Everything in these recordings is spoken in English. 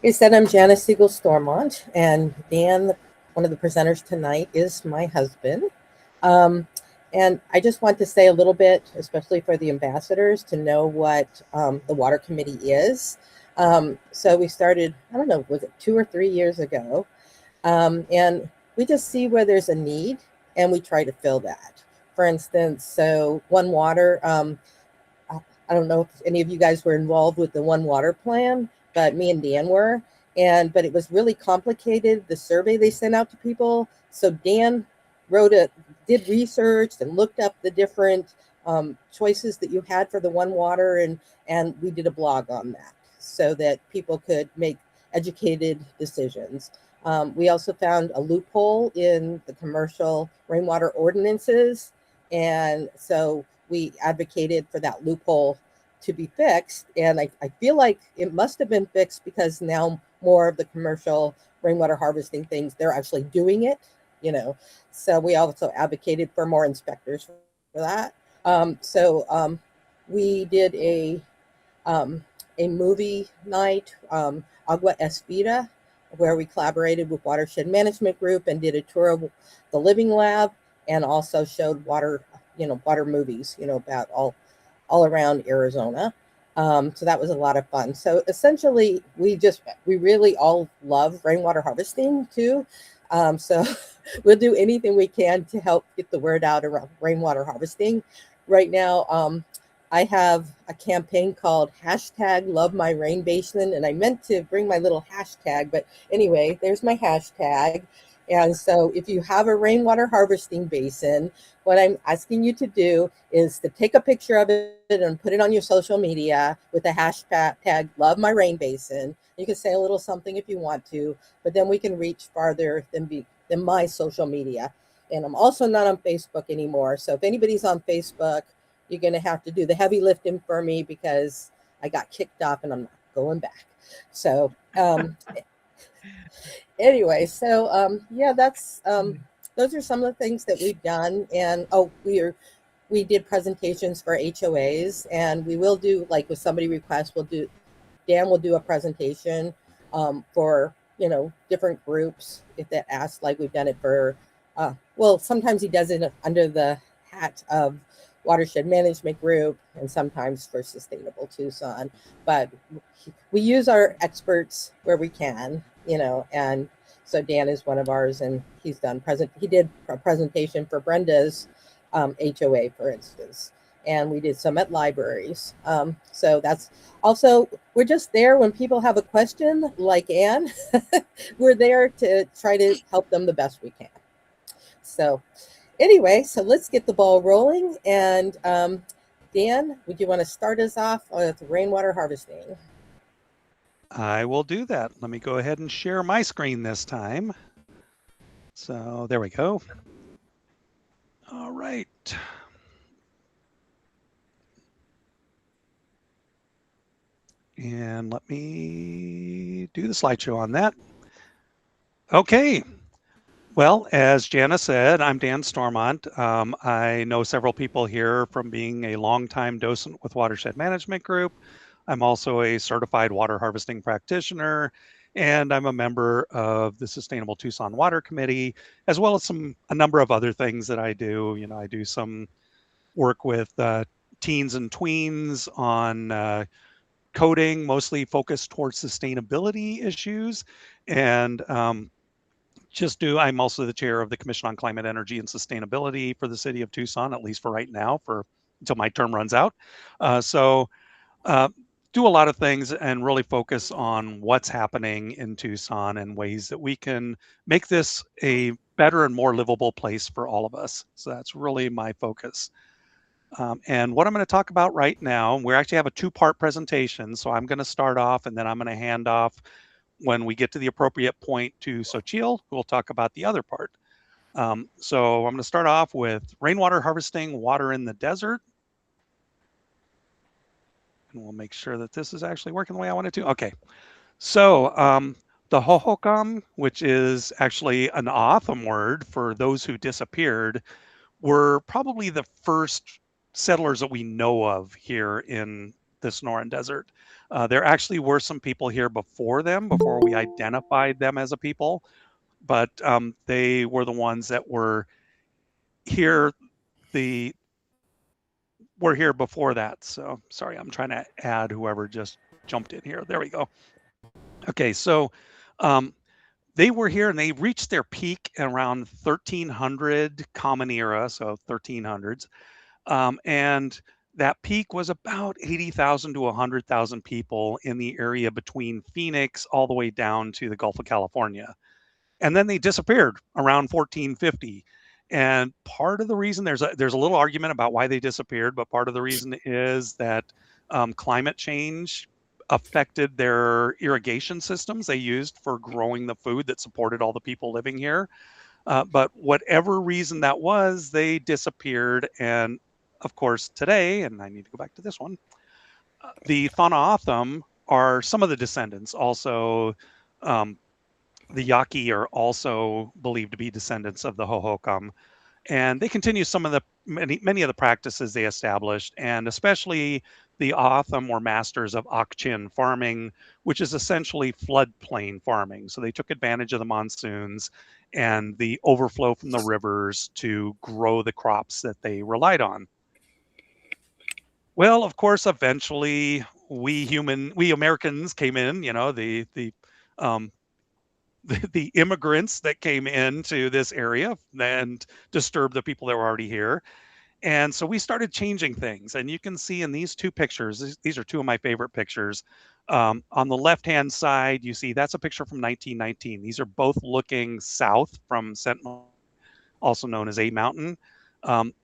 He said, I'm Janice Siegel Stormont, and Dan, one of the presenters tonight, is my husband. Um, and I just want to say a little bit, especially for the ambassadors, to know what the Water Committee is. So we started, I don't know, was it 2 or 3 years ago? And we just see where there's a need and we try to fill that. For instance, so One Water, I I don't know if any of you guys were involved with the One Water plan, but me and Dan were. But it was really complicated, the survey they sent out to people. So Dan wrote a did research and looked up the different choices that you had for the One Water, and we did a blog on that so that people could make educated decisions. We also found a loophole in the commercial rainwater ordinances, and so we advocated for that loophole to be fixed. And I feel like it must have been fixed because now more of the commercial rainwater harvesting things, they're actually doing it, you know. So we also advocated for more inspectors for that. So we did um, a movie night, Agua Espida, where we collaborated with Watershed Management Group and did a tour of the Living Lab and also showed water, water movies, about all around Arizona. So that was a lot of fun. So essentially, we really all love rainwater harvesting too. So we'll do anything we can to help get the word out around rainwater harvesting. Right now, I have a campaign called hashtag Love My Rain Basin, and I meant to bring my little hashtag, but anyway, there's my hashtag. And so if you have a rainwater harvesting basin, what I'm asking you to do is to take a picture of it and put it on your social media with the hashtag Love My Rain Basin. You can say a little something if you want to, but then we can reach farther than my social media. And I'm also not on Facebook anymore. So if anybody's on Facebook, you're going to have to do the heavy lifting for me because I got kicked off and I'm not going back. So, anyway, so yeah, that's those are some of the things that we've done. And we did presentations for HOAs, and we will do, like, with somebody requests, Dan will do a presentation for different groups if they ask. Like we've done it for well, sometimes he does it under the hat of Watershed Management Group and sometimes for Sustainable Tucson. But we use our experts where we can, and so Dan is one of ours, and he did a presentation for Brenda's HOA, for instance, and we did some at libraries. So that's also, we're just there when people have a question, like Anne. We're there to try to help them the best we can. So anyway, so let's get the ball rolling. And Dan, would you want to start us off with rainwater harvesting? I will do that. Let me go ahead and share my screen this time. So there we go. All right. And let me do the slideshow on that. Okay. Well, as Jana said, I'm Dan Stormont. I know several people here from being a longtime docent with Watershed Management Group. I'm also a certified water harvesting practitioner, and I'm a member of the Sustainable Tucson Water Committee, as well as a number of other things that I do. I do some work with teens and tweens on coding, mostly focused towards sustainability issues, and I'm also the chair of the Commission on Climate, Energy, and Sustainability for the city of Tucson, at least for right now, until my term runs out. So uh, do a lot of things and really focus on what's happening in Tucson and ways that we can make this a better and more livable place for all of us. So that's really my focus. And what I'm going to talk about right now, we actually have a two-part presentation. So I'm going to start off and then I'm going to hand off when we get to the appropriate point to Xochitl, who will talk about the other part. So I'm going to start off with rainwater harvesting, water in the desert. And we'll make sure that this is actually working the way I want it to. Okay. So the Hohokam, which is actually an O'odham word for those who disappeared, were probably the first settlers that we know of here in the Sonoran Desert. There actually were some people here before them, before we identified them as a people, but they were the ones that were here. The were here before that. So sorry, I'm trying to add whoever just jumped in here. There we go. Okay, so um, they were here and they reached their peak around 1300 Common Era, so 1300s. And that peak was about 80,000 to 100,000 people in the area between Phoenix all the way down to the Gulf of California. And then they disappeared around 1450. And part of the reason there's a little argument about why they disappeared, but part of the reason is that climate change affected their irrigation systems they used for growing the food that supported all the people living here. But whatever reason that was, they disappeared. And of course, today, and I need to go back to this one, the Thanaotham are some of the descendants. Also, the Yaqui are also believed to be descendants of the Hohokam, and they continue some of the many of the practices they established, and especially the Otham were masters of Akchin farming, which is essentially floodplain farming. So they took advantage of the monsoons and the overflow from the rivers to grow the crops that they relied on. Well, of course, eventually we Americans came in, um, the immigrants that came into this area and disturbed the people that were already here. And so we started changing things. And you can see in these two pictures, these are two of my favorite pictures. On the left-hand side, you see that's a picture from 1919. These are both looking south from Sentinel, also known as A Mountain,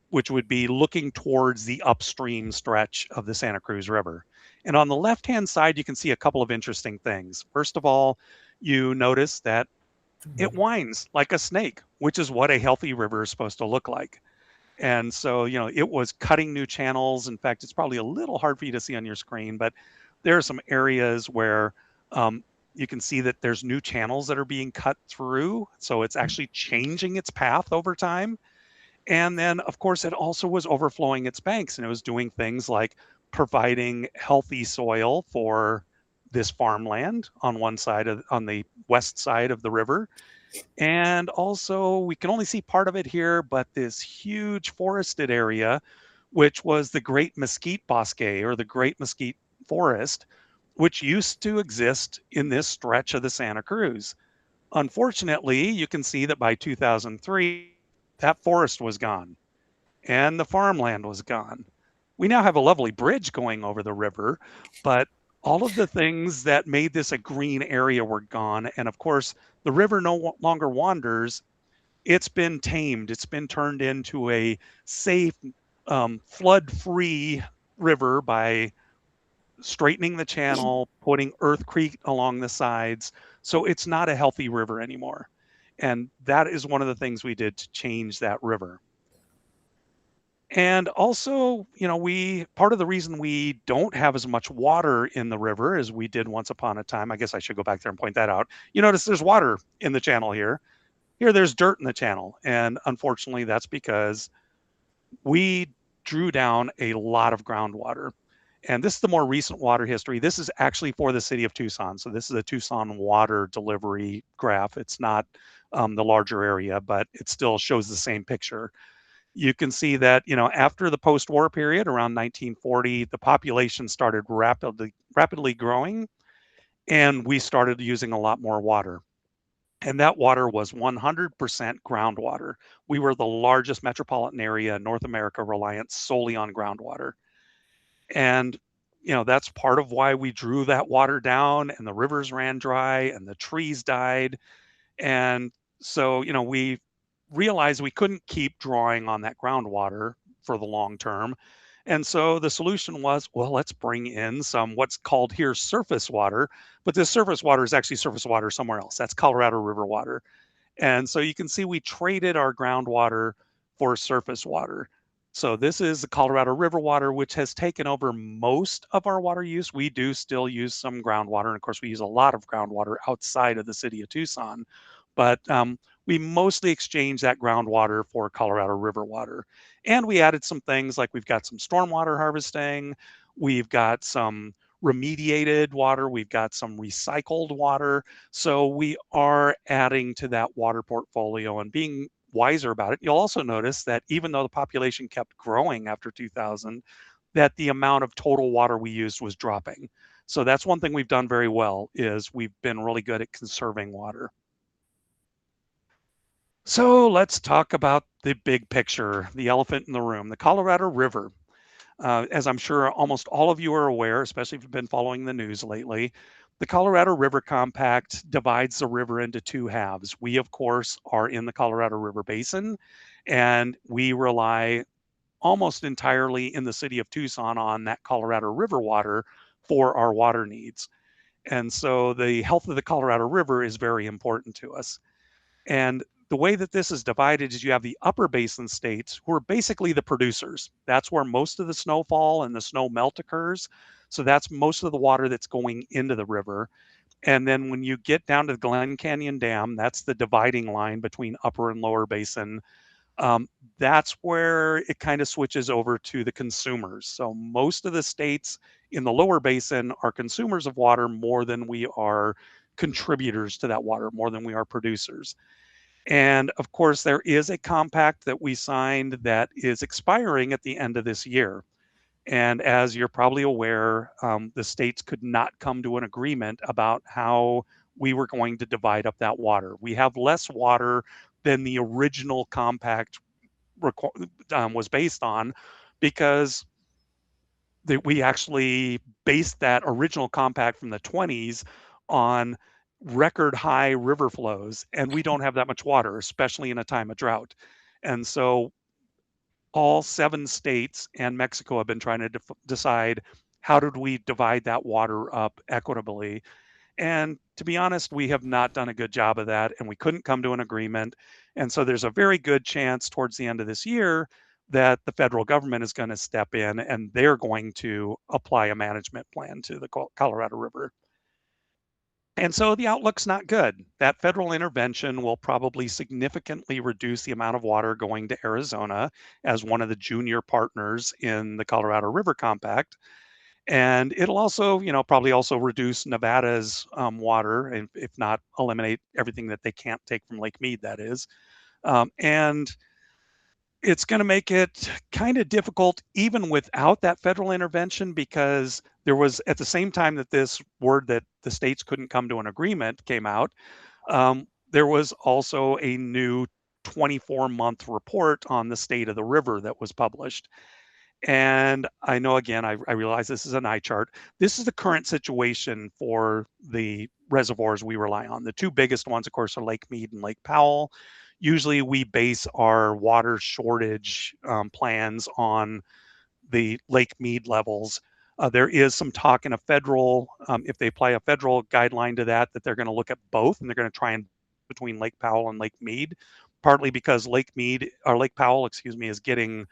which would be looking towards the upstream stretch of the Santa Cruz River. And on the left-hand side, you can see a couple of interesting things. First of all, you notice that it winds like a snake, which is what a healthy river is supposed to look like. And so, it was cutting new channels. In fact, it's probably a little hard for you to see on your screen, but there are some areas where you can see that there's new channels that are being cut through. So it's actually changing its path over time. And then, of course, it also was overflowing its banks, and it was doing things like providing healthy soil for this farmland on on the west side of the river. And also, we can only see part of it here, but this huge forested area, which was the Great Mesquite Bosque or the Great Mesquite Forest, which used to exist in this stretch of the Santa Cruz. Unfortunately, you can see that by 2003, that forest was gone and the farmland was gone. We now have a lovely bridge going over the river, but all of the things that made this a green area were gone. And of course, the river no longer wanders. It's been tamed. It's been turned into a safe, flood-free river by straightening the channel, putting earthcrete along the sides. So it's not a healthy river anymore. And that is one of the things we did to change that river. And also, part of the reason we don't have as much water in the river as we did once upon a time, I guess I should go back there and point that out. You notice there's water in the channel here. Here, there's dirt in the channel. And unfortunately, that's because we drew down a lot of groundwater. And this is the more recent water history. This is actually for the city of Tucson. So this is a Tucson water delivery graph. It's not the larger area, but it still shows the same picture. You can see that, after the post-war period around 1940, the population started rapidly growing, and we started using a lot more water. And that water was 100% groundwater. We were the largest metropolitan area in North America reliant solely on groundwater. And, that's part of why we drew that water down and the rivers ran dry and the trees died. And so, we realized we couldn't keep drawing on that groundwater for the long term. And so the solution was, well, let's bring in some what's called here surface water. But this surface water is actually surface water somewhere else. That's Colorado River water. And so you can see we traded our groundwater for surface water. So this is the Colorado River water, which has taken over most of our water use. We do still use some groundwater. And of course, we use a lot of groundwater outside of the city of Tucson. But we mostly exchange that groundwater for Colorado River water. And we added some things like we've got some stormwater harvesting. We've got some remediated water. We've got some recycled water. So we are adding to that water portfolio and being wiser about it. You'll also notice that even though the population kept growing after 2000, that the amount of total water we used was dropping. So that's one thing we've done very well, is we've been really good at conserving water. So let's talk about the big picture, the elephant in the room, the Colorado River. As I'm sure almost all of you are aware, especially if you've been following the news lately, the Colorado River Compact divides the river into two halves. We, of course, are in the Colorado River Basin, and we rely almost entirely in the city of Tucson on that Colorado River water for our water needs. And so the health of the Colorado River is very important to us. And the way that this is divided is you have the upper basin states who are basically the producers. That's where most of the snowfall and the snow melt occurs. So that's most of the water that's going into the river. And then when you get down to the Glen Canyon Dam, that's the dividing line between upper and lower basin. That's where it kind of switches over to the consumers. So most of the states in the lower basin are consumers of water more than we are contributors to that water, more than we are producers. And of course, there is a compact that we signed that is expiring at the end of this year. And as you're probably aware, the states could not come to an agreement about how we were going to divide up that water. We have less water than the original compact was based on, because we actually based that original compact from the 20s on record high river flows, and we don't have that much water, especially in a time of drought. And so all 7 states and Mexico have been trying to decide, how did we divide that water up equitably. And to be honest, we have not done a good job of that, and we couldn't come to an agreement. And so there's a very good chance towards the end of this year that the federal government is going to step in and they're going to apply a management plan to the Colorado River. And so the outlook's not good. That federal intervention will probably significantly reduce the amount of water going to Arizona as one of the junior partners in the Colorado River Compact. And it'll also, probably also reduce Nevada's water, if not eliminate everything that they can't take from Lake Mead, that is. And it's going to make it kind of difficult even without that federal intervention, because there was, at the same time that this word that the states couldn't come to an agreement came out, there was also a new 24-month report on the state of the river that was published. And I know, again, I realize this is an eye chart. This is the current situation for the reservoirs we rely on. The two biggest ones, of course, are Lake Mead and Lake Powell. Usually we base our water shortage plans on the Lake Mead levels. There is some talk in a federal, if they apply a federal guideline to that, that they're going to look at both, and they're going to try and between Lake Powell and Lake Mead, partly because Lake Powell, is getting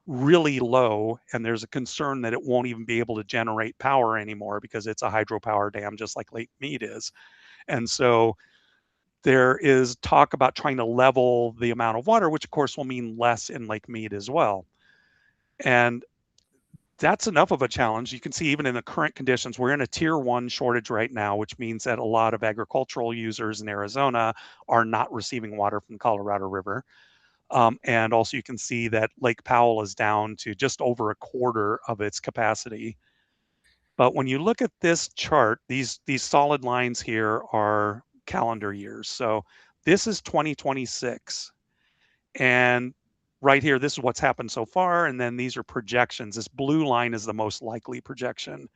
really low, and there's a concern that it won't even be able to generate power anymore because it's a hydropower dam just like Lake Mead is. And so there is talk about trying to level the amount of water, which of course will mean less in Lake Mead as well. And that's enough of a challenge. You can see even in the current conditions, we're in a tier 1 shortage right now, which means that a lot of agricultural users in Arizona are not receiving water from the Colorado River. And also you can see that Lake Powell is down to just over a quarter of its capacity. But when you look at this chart, these solid lines here are calendar years. So this is 2026. And right here, this is what's happened so far. And then these are projections. This blue line is the most likely projection.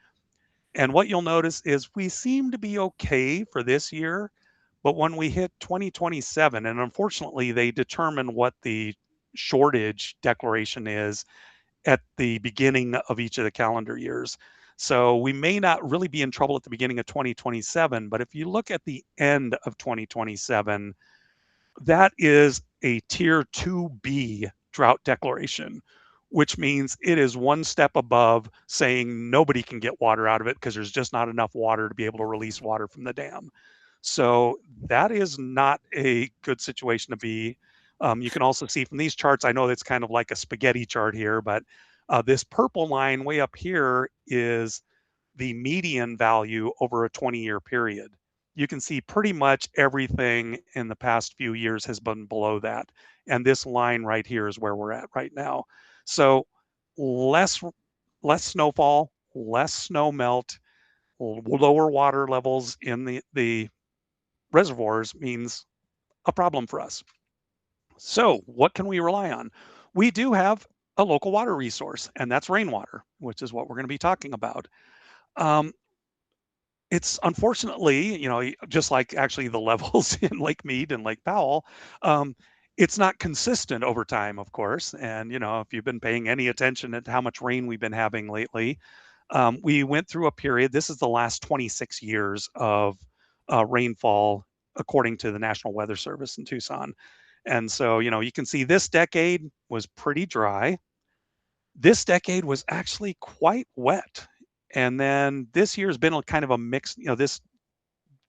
And what you'll notice is we seem to be okay for this year. But when we hit 2027, and unfortunately, they determine what the shortage declaration is at the beginning of each of the calendar years. So we may not really be in trouble at the beginning of 2027, but if you look at the end of 2027, that is a tier 2B drought declaration, which means it is one step above saying nobody can get water out of it because there's just not enough water to be able to release water from the dam. So that is not a good situation to be. You can also see from these charts, I know it's kind of like a spaghetti chart here, but This purple line way up here is the median value over a 20-year period. You can see pretty much everything in the past few years has been below that. And this line right here is where we're at right now. So less snowfall, less snow melt, lower water levels in the reservoirs means a problem for us. So what can we rely on? We do have a local water resource, and that's rainwater, which is what we're going to be talking about. Um, it's unfortunately, just like actually the levels in Lake Mead and Lake Powell, um, it's not consistent over time, of course. And, if you've been paying any attention to how much rain we've been having lately, we went through a period, this is the last 26 years of rainfall, according to the National Weather Service in Tucson. And so, you can see this decade was pretty dry. This decade was actually quite wet. And then this year's been a kind of a mixed, this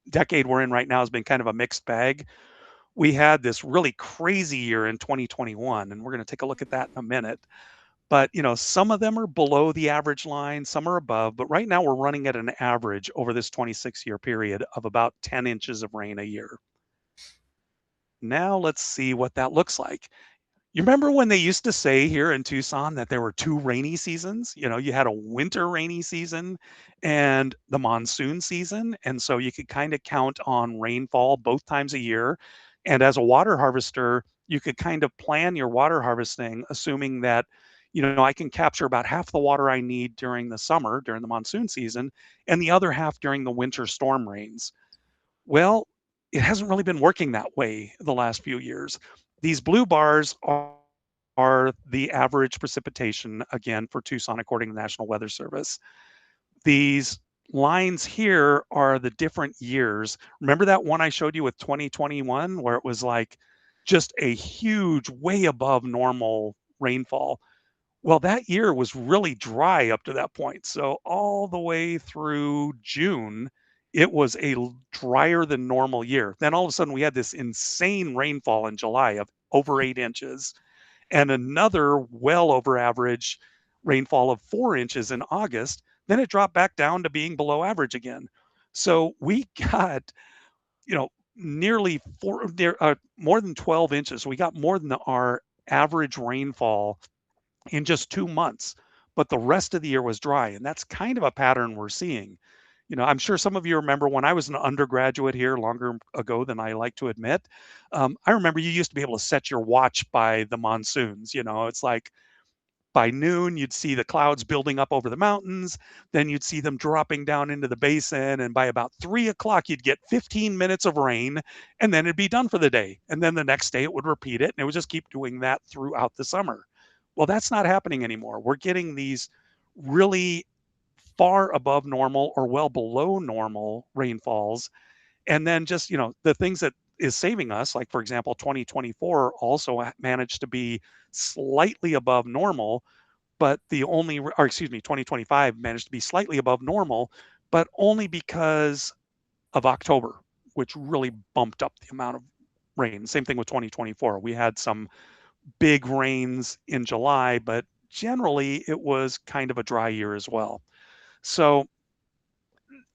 decade we're in right now has been kind of a mixed bag. We had this really crazy year in 2021, and we're going to take a look at that in a minute. But, some of them are below the average line, some are above, but right now we're running at an average over this 26-year period of about 10 inches of rain a year. Now let's see what that looks like. You remember when they used to say here in Tucson that there were two rainy seasons? You had a winter rainy season and the monsoon season. And so you could kind of count on rainfall both times a year. And as a water harvester, you could kind of plan your water harvesting, assuming that, I can capture about half the water I need during the summer, during the monsoon season, and the other half during the winter storm rains. Well, it hasn't really been working that way the last few years. These blue bars are the average precipitation, again, for Tucson, according to the National Weather Service. These lines here are the different years. Remember that one I showed you with 2021, where it was like just a huge, way above normal rainfall? Well, that year was really dry up to that point. So all the way through June, it was a drier than normal year. Then all of a sudden, we had this insane rainfall in July of over 8 inches, and another well over average rainfall of 4 inches in August. Then it dropped back down to being below average again. So we got, nearly more than 12 inches. We got more than our average rainfall in just 2 months, but the rest of the year was dry. And that's kind of a pattern we're seeing. I'm sure some of you remember when I was an undergraduate here longer ago than I like to admit. I remember you used to be able to set your watch by the monsoons. It's like by noon, you'd see the clouds building up over the mountains. Then you'd see them dropping down into the basin. And by about 3 o'clock, you'd get 15 minutes of rain, and then it'd be done for the day. And then the next day, it would repeat it. And it would just keep doing that throughout the summer. Well, that's not happening anymore. We're getting these really far above normal or well below normal rainfalls. And then just, the things that is saving us, like for example, 2024 also managed to be slightly above normal, but 2025 managed to be slightly above normal, but only because of October, which really bumped up the amount of rain. Same thing with 2024. We had some big rains in July, but generally it was kind of a dry year as well. So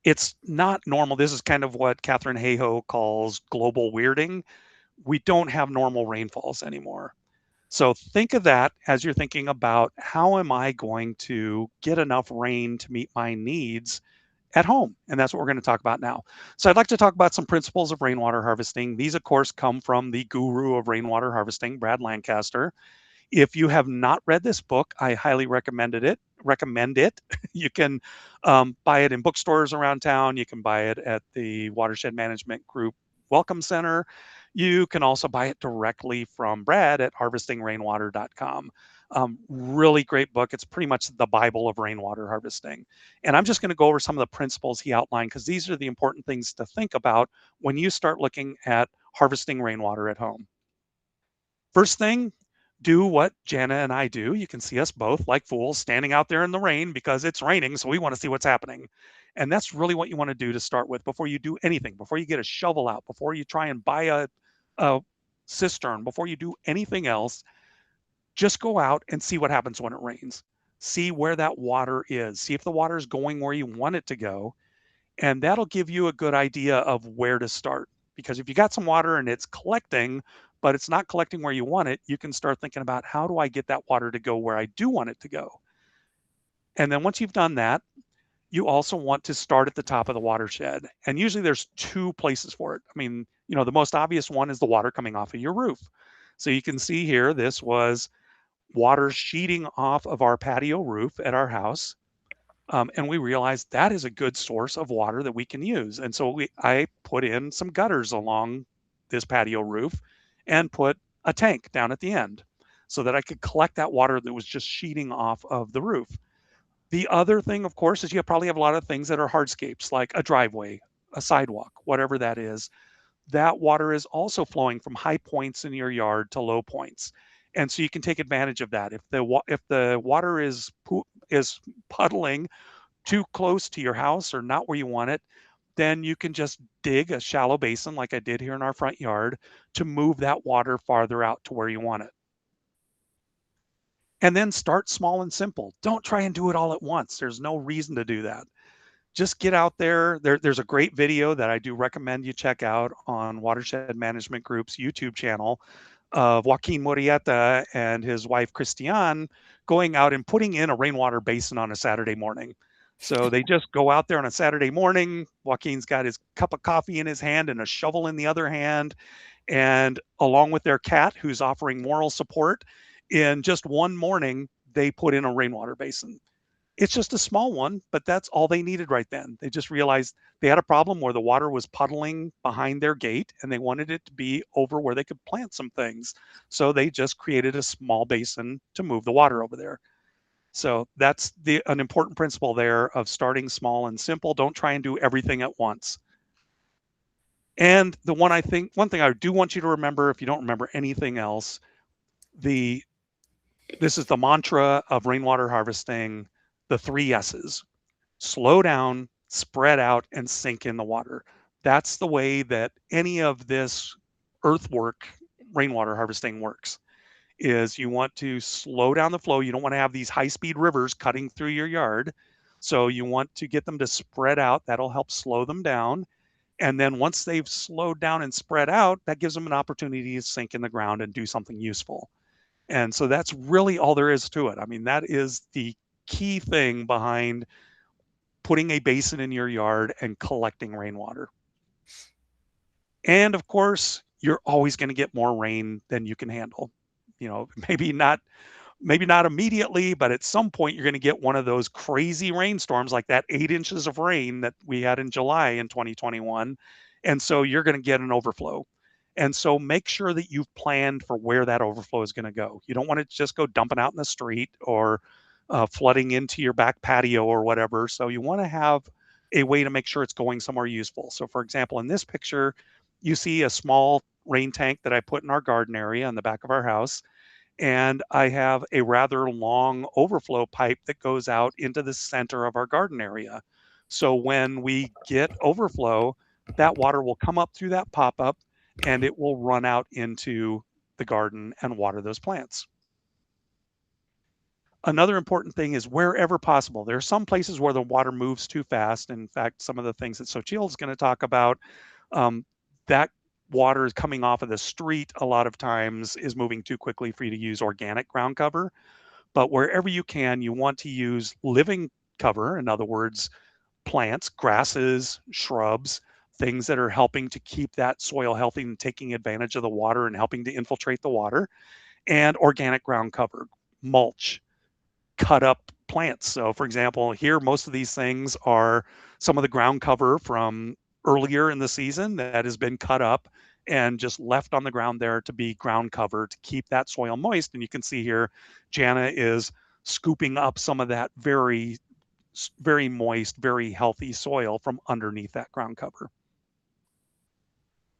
it's not normal. This is kind of what Catherine Hayhoe calls global weirding. We don't have normal rainfalls anymore. So think of that as you're thinking about how am I going to get enough rain to meet my needs at home? And that's what we're going to talk about now. So I'd like to talk about some principles of rainwater harvesting. These, of course, come from the guru of rainwater harvesting, Brad Lancaster. If you have not read this book, I highly recommend it. You can buy it in bookstores around town. You can buy it at the Watershed Management Group Welcome Center. You can also buy it directly from Brad at harvestingrainwater.com. Really great book. It's pretty much the Bible of rainwater harvesting. And I'm just going to go over some of the principles he outlined because these are the important things to think about when you start looking at harvesting rainwater at home. First thing, do what Jana and I do. You can see us both like fools standing out there in the rain because it's raining, so we want to see what's happening. And that's really what you want to do to start with before you do anything, before you get a shovel out, before you try and buy a cistern, before you do anything else. Just go out and see what happens when it rains. see where that water is, see if the water is going where you want it to go, and that'll give you a good idea of where to start. Because if you got some water and it's collecting, but it's not collecting where you want it, you can start thinking about, how do I get that water to go where I do want it to go? And then once you've done that, you also want to start at the top of the watershed. And usually there's two places for it. I mean, the most obvious one is the water coming off of your roof. So you can see here, this was water sheeting off of our patio roof at our house. And we realized that is a good source of water that we can use. And so I put in some gutters along this patio roof and put a tank down at the end so that I could collect that water that was just sheeting off of the roof. The other thing, of course, is you probably have a lot of things that are hardscapes, like a driveway, a sidewalk, whatever that is. That water is also flowing from high points in your yard to low points. And so you can take advantage of that. If the water is puddling too close to your house or not where you want it, then you can just dig a shallow basin like I did here in our front yard to move that water farther out to where you want it. And then start small and simple. Don't try and do it all at once. There's no reason to do that. Just get out there. There's a great video that I do recommend you check out on Watershed Management Group's YouTube channel of Joaquin Murrieta and his wife Christiane going out and putting in a rainwater basin on a Saturday morning. So they just go out there on a Saturday morning. Joaquin's got his cup of coffee in his hand and a shovel in the other hand. And along with their cat, who's offering moral support, in just one morning, they put in a rainwater basin. It's just a small one, but that's all they needed right then. They just realized they had a problem where the water was puddling behind their gate and they wanted it to be over where they could plant some things. So they just created a small basin to move the water over there. So that's an important principle there of starting small and simple. Don't try and do everything at once. And one thing I do want you to remember, if you don't remember anything else, this is the mantra of rainwater harvesting, the 3 S's: slow down, spread out, and sink in the water. That's the way that any of this earthwork rainwater harvesting works. Is you want to slow down the flow. You don't want to have these high-speed rivers cutting through your yard. So you want to get them to spread out. That'll help slow them down. And then once they've slowed down and spread out, that gives them an opportunity to sink in the ground and do something useful. And so that's really all there is to it. I mean, that is the key thing behind putting a basin in your yard and collecting rainwater. And of course, you're always going to get more rain than you can handle. Maybe not immediately, but at some point you're going to get one of those crazy rainstorms like that 8 inches of rain that we had in July in 2021. And so you're going to get an overflow. And so make sure that you've planned for where that overflow is going to go. You don't want to just go dumping out in the street or flooding into your back patio or whatever. So you want to have a way to make sure it's going somewhere useful. So for example, in this picture, you see a small rain tank that I put in our garden area in the back of our house. And I have a rather long overflow pipe that goes out into the center of our garden area. So when we get overflow, that water will come up through that pop-up and it will run out into the garden and water those plants. Another important thing is wherever possible. There are some places where the water moves too fast. In fact, some of the things that Xochitl is going to talk about, that water is coming off of the street a lot of times is moving too quickly for you to use organic ground cover. But wherever you can, you want to use living cover. In other words, plants, grasses, shrubs, things that are helping to keep that soil healthy and taking advantage of the water and helping to infiltrate the water, and organic ground cover, mulch, cut up plants. So for example, here, most of these things are some of the ground cover from earlier in the season that has been cut up and just left on the ground there to be ground cover to keep that soil moist. And you can see here, Jana is scooping up some of that very, very moist, very healthy soil from underneath that ground cover.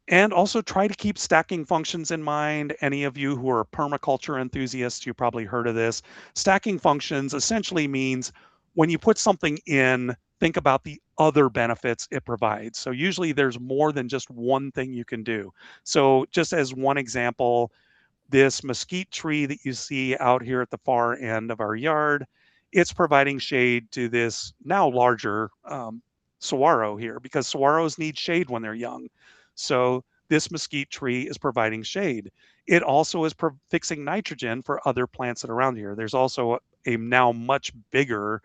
And also try to keep stacking functions in mind. Any of you who are permaculture enthusiasts, you probably heard of this. Stacking functions essentially means when you put something in, think about the other benefits it provides. So usually there's more than just one thing you can do. So just as one example, this mesquite tree that you see out here at the far end of our yard it's providing shade to this now larger saguaro here, because saguaros need shade when they're young. So this mesquite tree is providing shade. It also is fixing nitrogen for other plants that are around here. There's also a now much bigger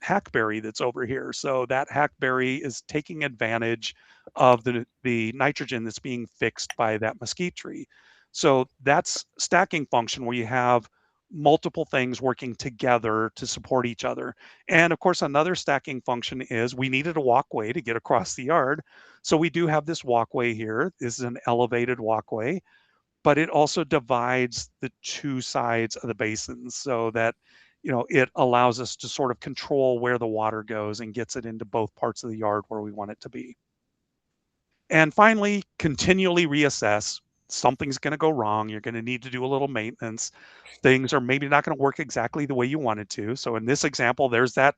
hackberry that's over here. So that hackberry is taking advantage of the nitrogen that's being fixed by that mesquite tree. So that's stacking function, where you have multiple things working together to support each other. And of course, another stacking function is we needed a walkway to get across the yard. So we do have this walkway here. This is an elevated walkway, but it also divides the two sides of the basins so that, it allows us to sort of control where the water goes and gets it into both parts of the yard where we want it to be. And finally, continually reassess. Something's going to go wrong. You're going to need to do a little maintenance. Things are maybe not going to work exactly the way you wanted to. So in this example, there's that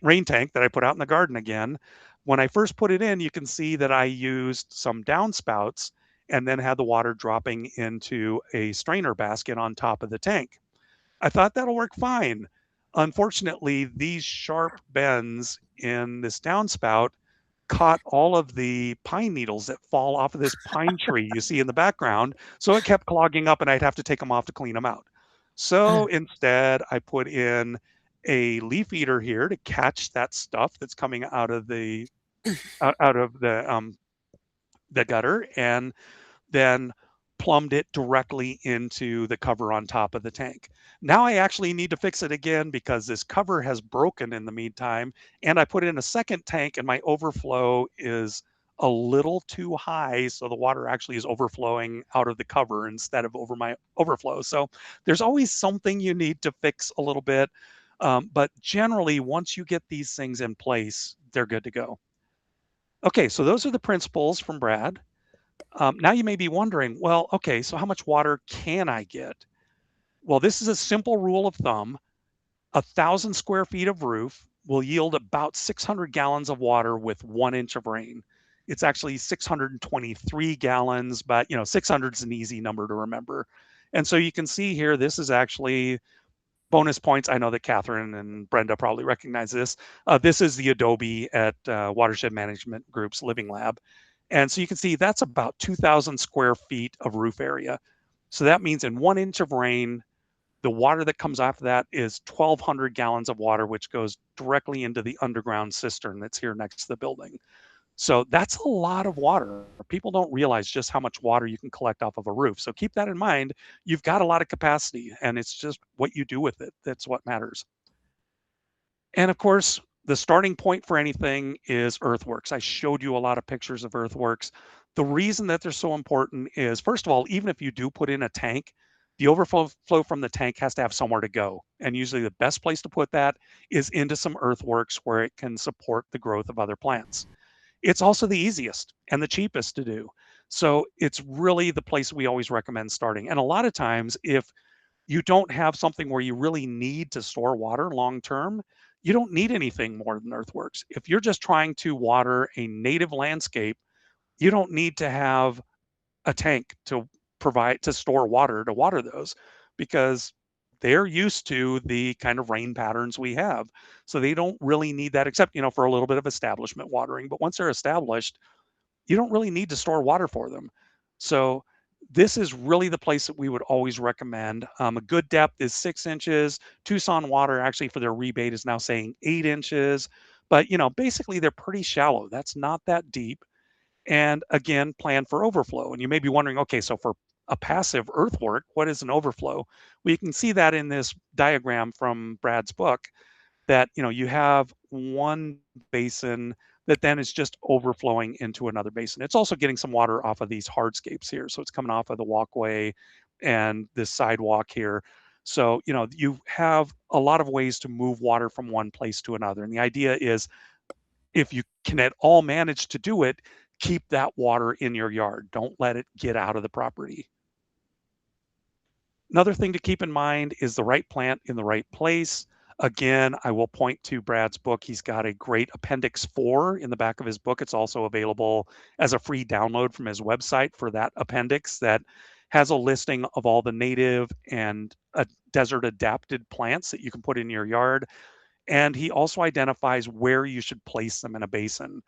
rain tank that I put out in the garden again. When I first put it in, you can see that I used some downspouts and then had the water dropping into a strainer basket on top of the tank. I thought that'll work fine. Unfortunately, these sharp bends in this downspout caught all of the pine needles that fall off of this pine tree you see in the background. So it kept clogging up and I'd have to take them off to clean them out. So instead, I put in a leaf eater here to catch that stuff that's coming out of the the gutter, and then plumbed it directly into the cover on top of the tank. Now I actually need to fix it again because this cover has broken in the meantime, and I put in a second tank and my overflow is a little too high, so the water actually is overflowing out of the cover instead of over my overflow. So there's always something you need to fix a little bit, but generally once you get these things in place, they're good to go. Okay, so those are the principles from Brad. Now you may be wondering, well, okay, so how much water can I get? Well, this is a simple rule of thumb. 1,000 square feet of roof will yield about 600 gallons of water with 1 inch of rain. It's actually 623 gallons, but 600 is an easy number to remember. And so you can see here, this is actually bonus points. I know that Catherine and Brenda probably recognize this. This is the Adobe at Watershed Management Group's Living Lab. And so you can see that's about 2,000 square feet of roof area. So that means in 1 inch of rain, the water that comes off of that is 1,200 gallons of water, which goes directly into the underground cistern that's here next to the building. So that's a lot of water. People don't realize just how much water you can collect off of a roof. So keep that in mind. You've got a lot of capacity, and it's just what you do with it that's what matters. And of course, the starting point for anything is earthworks. I showed you a lot of pictures of earthworks. The reason that they're so important is, first of all, even if you do put in a tank, the overflow from the tank has to have somewhere to go. And usually the best place to put that is into some earthworks where it can support the growth of other plants. It's also the easiest and the cheapest to do. So it's really the place we always recommend starting. And a lot of times, if you don't have something where you really need to store water long term, you don't need anything more than earthworks. If you're just trying to water a native landscape, you don't need to have a tank to store water to water those, because they're used to the kind of rain patterns we have. So they don't really need that, except, for a little bit of establishment watering. But once they're established, you don't really need to store water for them. So this is really the place that we would always recommend. A good depth is 6 inches. Tucson Water, actually, for their rebate, is now saying 8 inches. But, basically they're pretty shallow. That's not that deep. And again, plan for overflow. And you may be wondering, okay, so for a passive earthwork, what is an overflow? Well, you can see that in this diagram from Brad's book, that you have one basin that then is just overflowing into another basin. It's also getting some water off of these hardscapes here. So it's coming off of the walkway and this sidewalk here. So, you have a lot of ways to move water from one place to another. And the idea is, if you can at all manage to do it, keep that water in your yard. Don't let it get out of the property. Another thing to keep in mind is the right plant in the right place. Again, I will point to Brad's book. He's got a great Appendix 4 in the back of his book. It's also available as a free download from his website for that appendix that has a listing of all the native and desert adapted plants that you can put in your yard. And he also identifies where you should place them in a basin.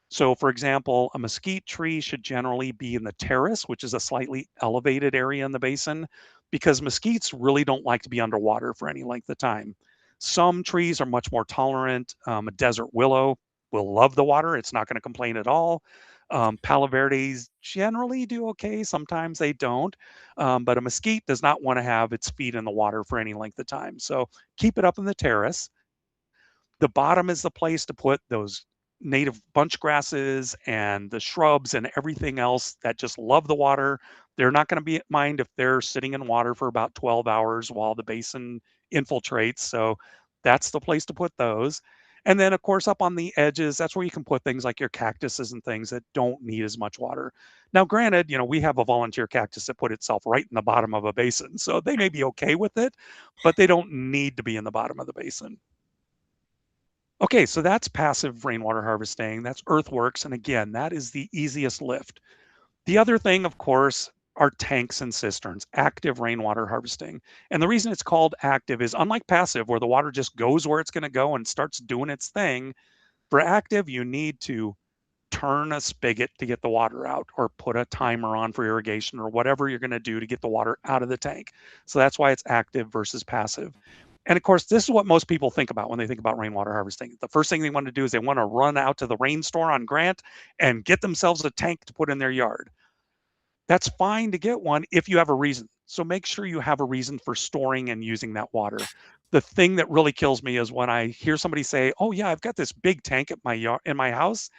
So, for example, a mesquite tree should generally be in the terrace, which is a slightly elevated area in the basin, because mesquites really don't like to be underwater for any length of time. Some trees are much more tolerant. A desert willow will love the water, it's not going to complain at all. Palo Verdes generally do okay, sometimes they don't. But a mesquite does not want to have its feet in the water for any length of time. So, keep it up in the terrace. The bottom is the place to put those native bunch grasses and the shrubs and everything else that just love the water. They're not going to be mind if they're sitting in water for about 12 hours while the basin infiltrates. So that's the place to put those. And then, of course, up on the edges, that's where you can put things like your cactuses and things that don't need as much water. Now, granted, we have a volunteer cactus that put itself right in the bottom of a basin. So they may be okay with it, but they don't need to be in the bottom of the basin. Okay, so that's passive rainwater harvesting. That's earthworks. And again, that is the easiest lift. The other thing, of course, are tanks and cisterns, active rainwater harvesting. And the reason it's called active is unlike passive, where the water just goes where it's going to go and starts doing its thing. For active, you need to turn a spigot to get the water out or put a timer on for irrigation or whatever you're going to do to get the water out of the tank. So that's why it's active versus passive. And of course, this is what most people think about when they think about rainwater harvesting. The first thing they want to do is they want to run out to the rain store on Grant and get themselves a tank to put in their yard. That's fine to get one if you have a reason. So make sure you have a reason for storing and using that water. The thing that really kills me is when I hear somebody say, "Oh yeah, I've got this big tank at my yard in my house,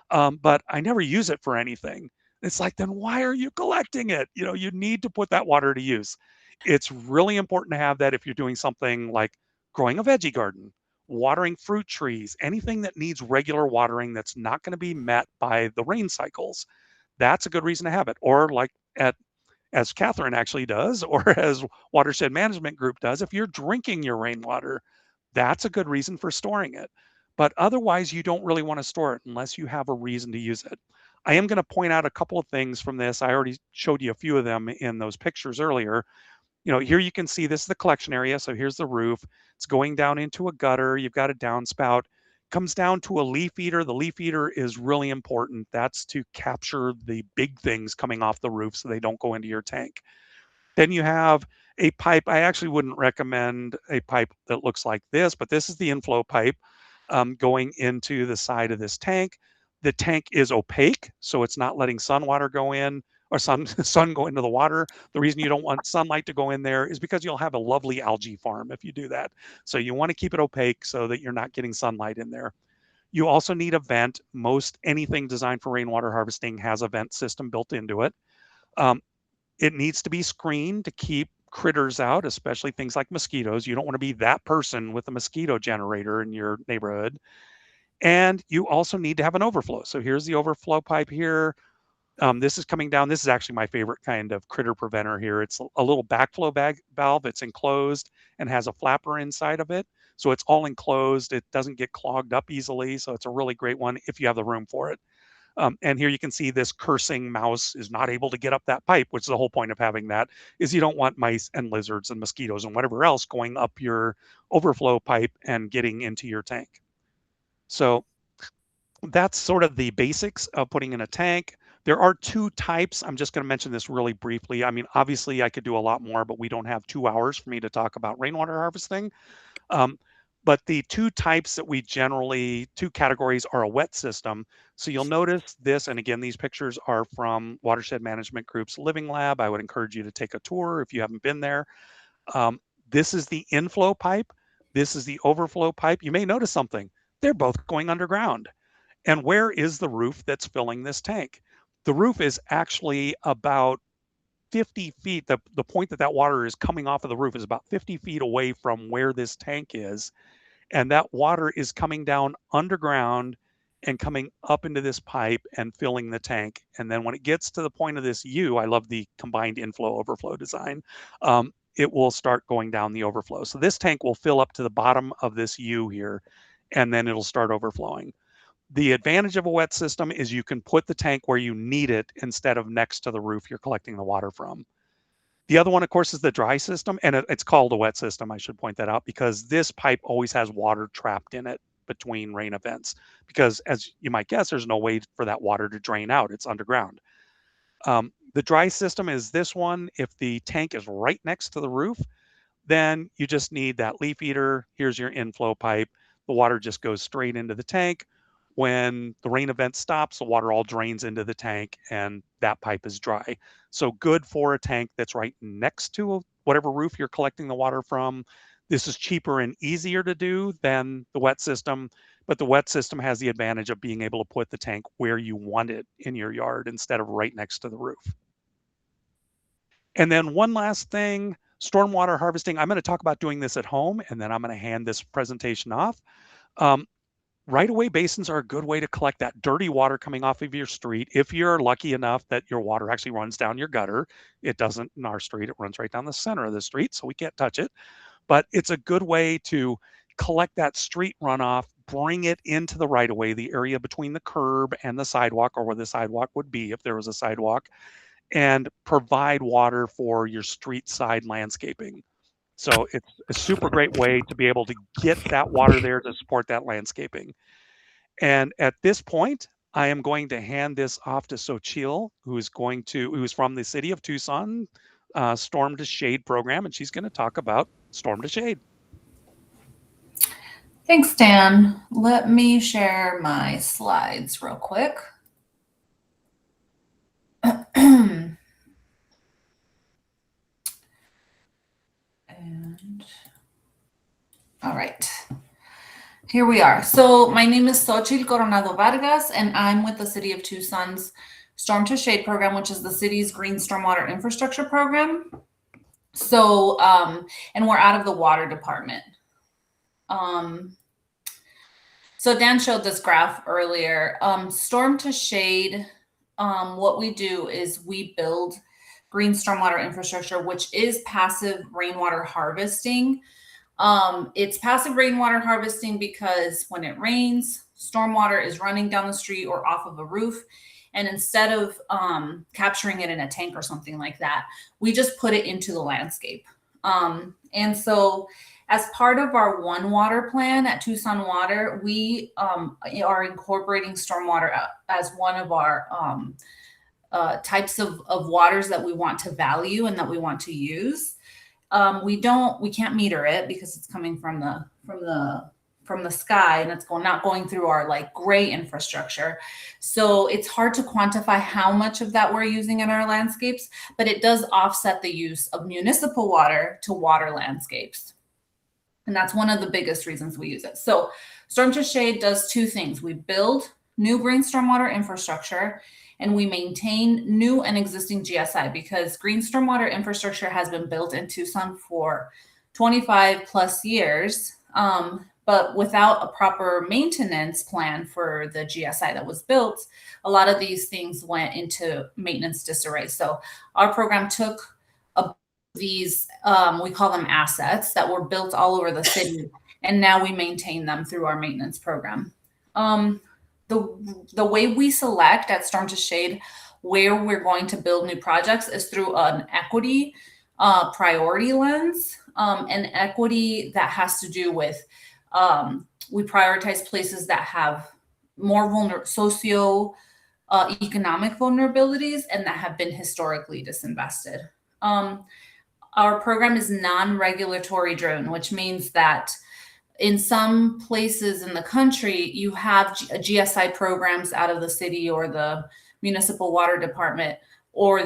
but I never use it for anything." It's like, then why are you collecting it? You need to put that water to use. It's really important to have that if you're doing something like growing a veggie garden, watering fruit trees, anything that needs regular watering that's not going to be met by the rain cycles. That's a good reason to have it. Or like at as Catherine actually does, or as Watershed Management Group does, if you're drinking your rainwater, that's a good reason for storing it. But otherwise, you don't really want to store it unless you have a reason to use it. I am going to point out a couple of things from this. I already showed you a few of them in those pictures earlier. Here you can see this is the collection area. So here's the roof. It's going down into a gutter. You've got a downspout. Comes down to a leaf eater. The leaf eater is really important. That's to capture the big things coming off the roof so they don't go into your tank. Then you have a pipe. I actually wouldn't recommend a pipe that looks like this, but this is the inflow pipe going into the side of this tank. The tank is opaque, so it's not letting sun water go in or sun go into the water. The reason you don't want sunlight to go in there is because you'll have a lovely algae farm if you do that. So you want to keep it opaque so that you're not getting sunlight in there. You also need a vent. Most anything designed for rainwater harvesting has a vent system built into it. Um, it needs to be screened to keep critters out, especially things like mosquitoes. You don't want to be that person with a mosquito generator in your neighborhood. And you also need to have an overflow. So here's the overflow pipe here. This is coming down. This is actually my favorite kind of critter preventer here. It's a little backflow valve. It's enclosed and has a flapper inside of it. So it's all enclosed. It doesn't get clogged up easily. So it's a really great one if you have the room for it. And here you can see this cursing mouse is not able to get up that pipe, which is the whole point of having that, is you don't want mice and lizards and mosquitoes and whatever else going up your overflow pipe and getting into your tank. So that's sort of the basics of putting in a tank. There are two types. I'm just going to mention this really briefly. I mean, obviously I could do a lot more, but we don't have 2 hours for me to talk about rainwater harvesting. Um, but the two types that two categories are a wet system. So you'll notice this, and again, these pictures are from Watershed Management Group's Living Lab. I would encourage you to take a tour if you haven't been there. This is the inflow pipe. This is the overflow pipe. You may notice something. They're both going underground. And where is the roof that's filling this tank? The roof is actually about 50 feet. The point that water is coming off of the roof is about 50 feet away from where this tank is. And that water is coming down underground and coming up into this pipe and filling the tank. And then when it gets to the point of this U, I love the combined inflow overflow design, it will start going down the overflow. So this tank will fill up to the bottom of this U here, and then it'll start overflowing. The advantage of a wet system is you can put the tank where you need it instead of next to the roof you're collecting the water from. The other one, of course, is the dry system, and it's called a wet system. I should point that out because this pipe always has water trapped in it between rain events. Because as you might guess, there's no way for that water to drain out. It's underground. The dry system is this one. If the tank is right next to the roof, then you just need that leaf eater. Here's your inflow pipe. The water just goes straight into the tank. When the rain event stops, the water all drains into the tank and that pipe is dry. So good for a tank that's right next to whatever roof you're collecting the water from. This is cheaper and easier to do than the wet system, but the wet system has the advantage of being able to put the tank where you want it in your yard instead of right next to the roof. And then one last thing, stormwater harvesting. I'm going to talk about doing this at home, and then I'm going to hand this presentation off. Right-of-way basins are a good way to collect that dirty water coming off of your street. If you're lucky enough that your water actually runs down your gutter, it doesn't in our street, it runs right down the center of the street, so we can't touch it. But it's a good way to collect that street runoff, bring it into the right-of-way, the area between the curb and the sidewalk, or where the sidewalk would be if there was a sidewalk, and provide water for your street side landscaping. So it's a super great way to be able to get that water there to support that landscaping. And at this point, I am going to hand this off to Xochitl, who's from the city of Tucson, Storm to Shade program, and she's going to talk about Storm to Shade. Thanks, Dan. Let me share my slides real quick. And all right, here we are. So my name is Xochitl Coronado-Vargas, and I'm with the City of Tucson's Storm to Shade program, which is the city's green stormwater infrastructure program. So, and we're out of the water department. So Dan showed this graph earlier. Storm to Shade, what we do is we build green stormwater infrastructure, which is passive rainwater harvesting. It's passive rainwater harvesting because when it rains, stormwater is running down the street or off of a roof. And instead of capturing it in a tank or something like that, we just put it into the landscape. And so as part of our One Water plan at Tucson Water, we are incorporating stormwater as one of our types of waters that we want to value and that we want to use. We can't meter it because it's coming from the sky, and it's not going through our like gray infrastructure. So it's hard to quantify how much of that we're using in our landscapes, but it does offset the use of municipal water to water landscapes. And that's one of the biggest reasons we use it. So Storm to Shade does two things. We build new green stormwater infrastructure, and we maintain new and existing GSI, because green stormwater infrastructure has been built in Tucson for 25 plus years. But without a proper maintenance plan for the GSI that was built, a lot of these things went into maintenance disarray. So our program took these, we call them assets that were built all over the city, and now we maintain them through our maintenance program. The way we select at Storm to Shade where we're going to build new projects is through an equity priority lens, and equity that has to do with we prioritize places that have more socio economic vulnerabilities and that have been historically disinvested. Our program is non-regulatory driven, which means that in some places in the country, you have GSI programs out of the city or the municipal water department or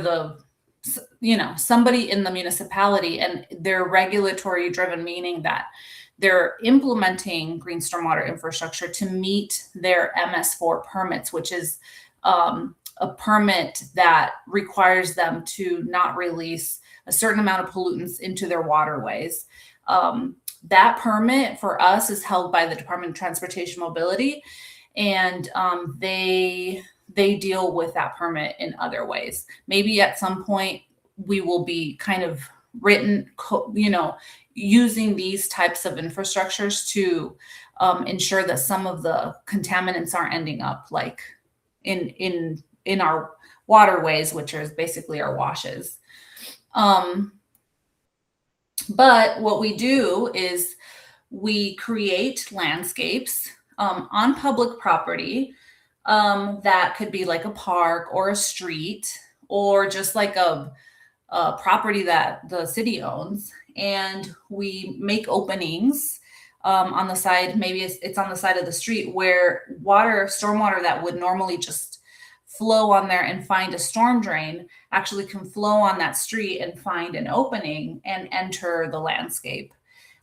somebody in the municipality, and they're regulatory driven, meaning that they're implementing green stormwater infrastructure to meet their MS4 permits, which is a permit that requires them to not release a certain amount of pollutants into their waterways. That permit for us is held by the Department of Transportation Mobility, and they deal with that permit in other ways. Maybe at some point we will be kind of using these types of infrastructures to ensure that some of the contaminants aren't ending up like in our waterways, which is basically our washes. But what we do is we create landscapes on public property that could be like a park or a street or just like a property that the city owns. And we make openings on the side, maybe it's on the side of the street where stormwater that would normally just flow on there and find a storm drain actually can flow on that street and find an opening and enter the landscape.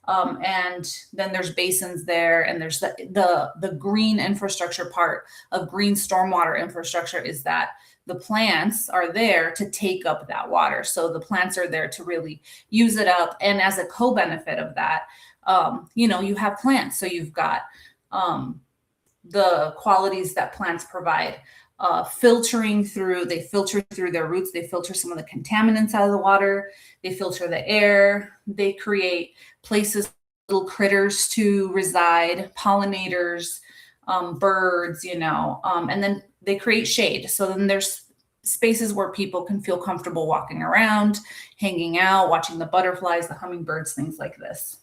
And then there's basins there, and there's the green infrastructure part of green stormwater infrastructure is that the plants are there to take up that water. So the plants are there to really use it up. And as a co-benefit of that, you have plants. So you've got the qualities that plants provide. They filter through their roots, they filter some of the contaminants out of the water, they filter the air, they create places, little critters to reside, pollinators, birds, and then they create shade. So then there's spaces where people can feel comfortable walking around, hanging out, watching the butterflies, the hummingbirds, things like this.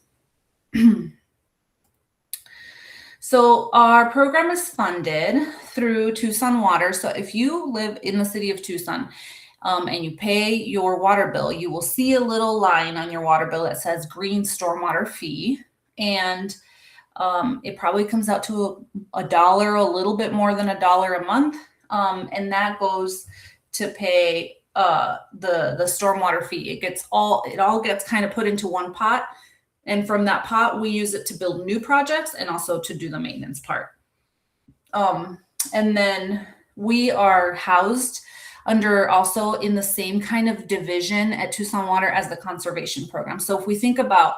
So our program is funded through Tucson Water. So if you live in the city of Tucson and you pay your water bill, you will see a little line on your water bill that says green stormwater fee. And it probably comes out to $1, a little bit more than $1 a month. And that goes to pay the stormwater fee. It all gets kind of put into one pot. And from that pot, we use it to build new projects and also to do the maintenance part. And then we are housed under also in the same kind of division at Tucson Water as the conservation program. So if we think about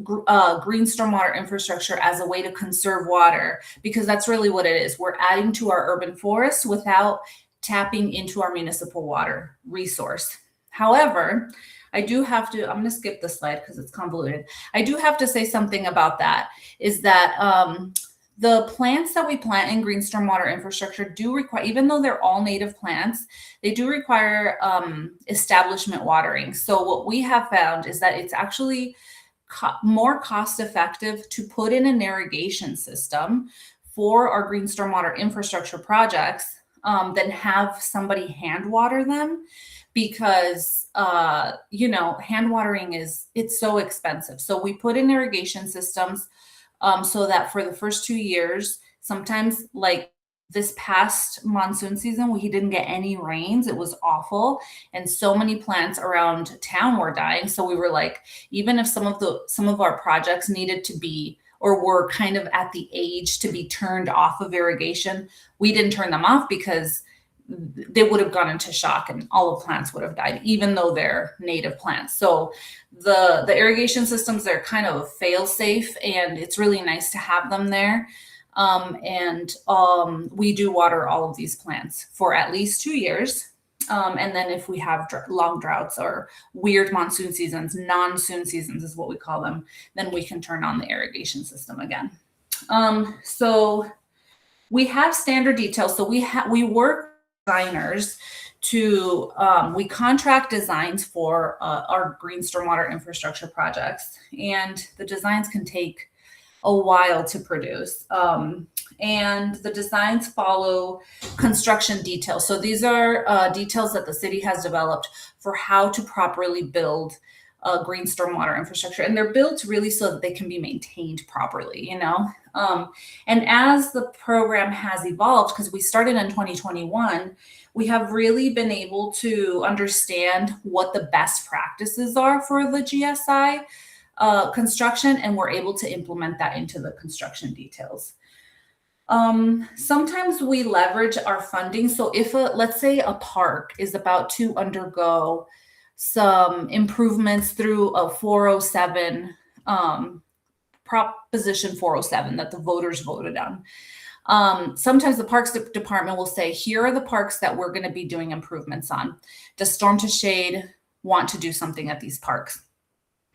green stormwater infrastructure as a way to conserve water, because that's really what it is. We're adding to our urban forests without tapping into our municipal water resource. However, I'm going to skip the slide because it's convoluted. I do have to say something about that, is that the plants that we plant in green stormwater infrastructure do require, even though they're all native plants, they do require establishment watering. So what we have found is that it's actually more cost effective to put in an irrigation system for our green stormwater infrastructure projects than have somebody hand water them, because hand watering it's so expensive. So we put in irrigation systems so that for the first 2 years, sometimes like this past monsoon season, we didn't get any rains. It was awful. And so many plants around town were dying. So we were like, even if some of our projects needed to be, or were kind of at the age to be turned off of irrigation, we didn't turn them off because they would have gone into shock and all the plants would have died, even though they're native plants. So the irrigation systems, they're kind of fail safe, and it's really nice to have them there. We do water all of these plants for at least 2 years. And then if we have long droughts or weird monsoon seasons, non-soon seasons is what we call them, then we can turn on the irrigation system again. So we have standard details. So we work designers to, we contract designs for our green stormwater infrastructure projects, and the designs can take a while to produce. And the designs follow construction details. So these are details that the city has developed for how to properly build green stormwater infrastructure. And they're built really so that they can be maintained properly, and as the program has evolved, because we started in 2021, we have really been able to understand what the best practices are for the GSI construction, and we're able to implement that into the construction details. Sometimes we leverage our funding. So if let's say a park is about to undergo some improvements through a 407, Proposition 407 that the voters voted on. Sometimes the Parks Department will say, here are the parks that we're going to be doing improvements on. Does Storm to Shade want to do something at these parks?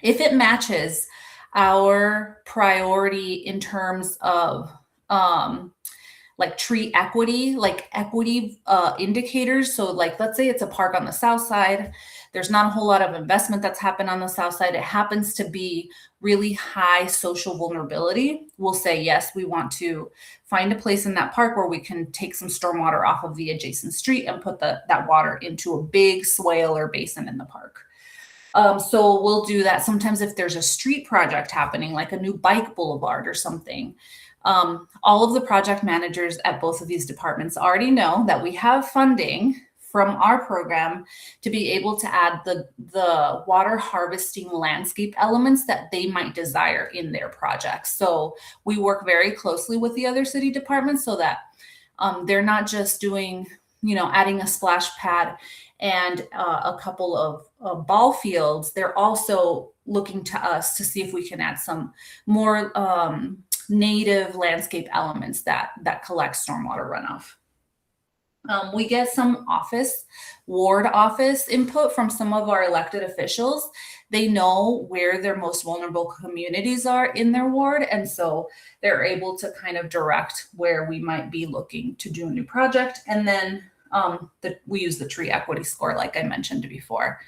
If it matches our priority in terms of like tree equity, indicators. So like, let's say it's a park on the south side. There's not a whole lot of investment that's happened on the south side. It happens to be really high social vulnerability. We'll say, yes, we want to find a place in that park where we can take some stormwater off of the adjacent street and put that water into a big swale or basin in the park. So we'll do that. Sometimes if there's a street project happening, like a new bike boulevard or something, all of the project managers at both of these departments already know that we have funding from our program to be able to add the water harvesting landscape elements that they might desire in their projects. So we work very closely with the other city departments so that they're not just doing, adding a splash pad and a couple of ball fields. They're also looking to us to see if we can add some more native landscape elements that collect stormwater runoff. We get some ward office input from some of our elected officials. They know where their most vulnerable communities are in their ward. And so they're able to kind of direct where we might be looking to do a new project. And then we use the tree equity score, like I mentioned before.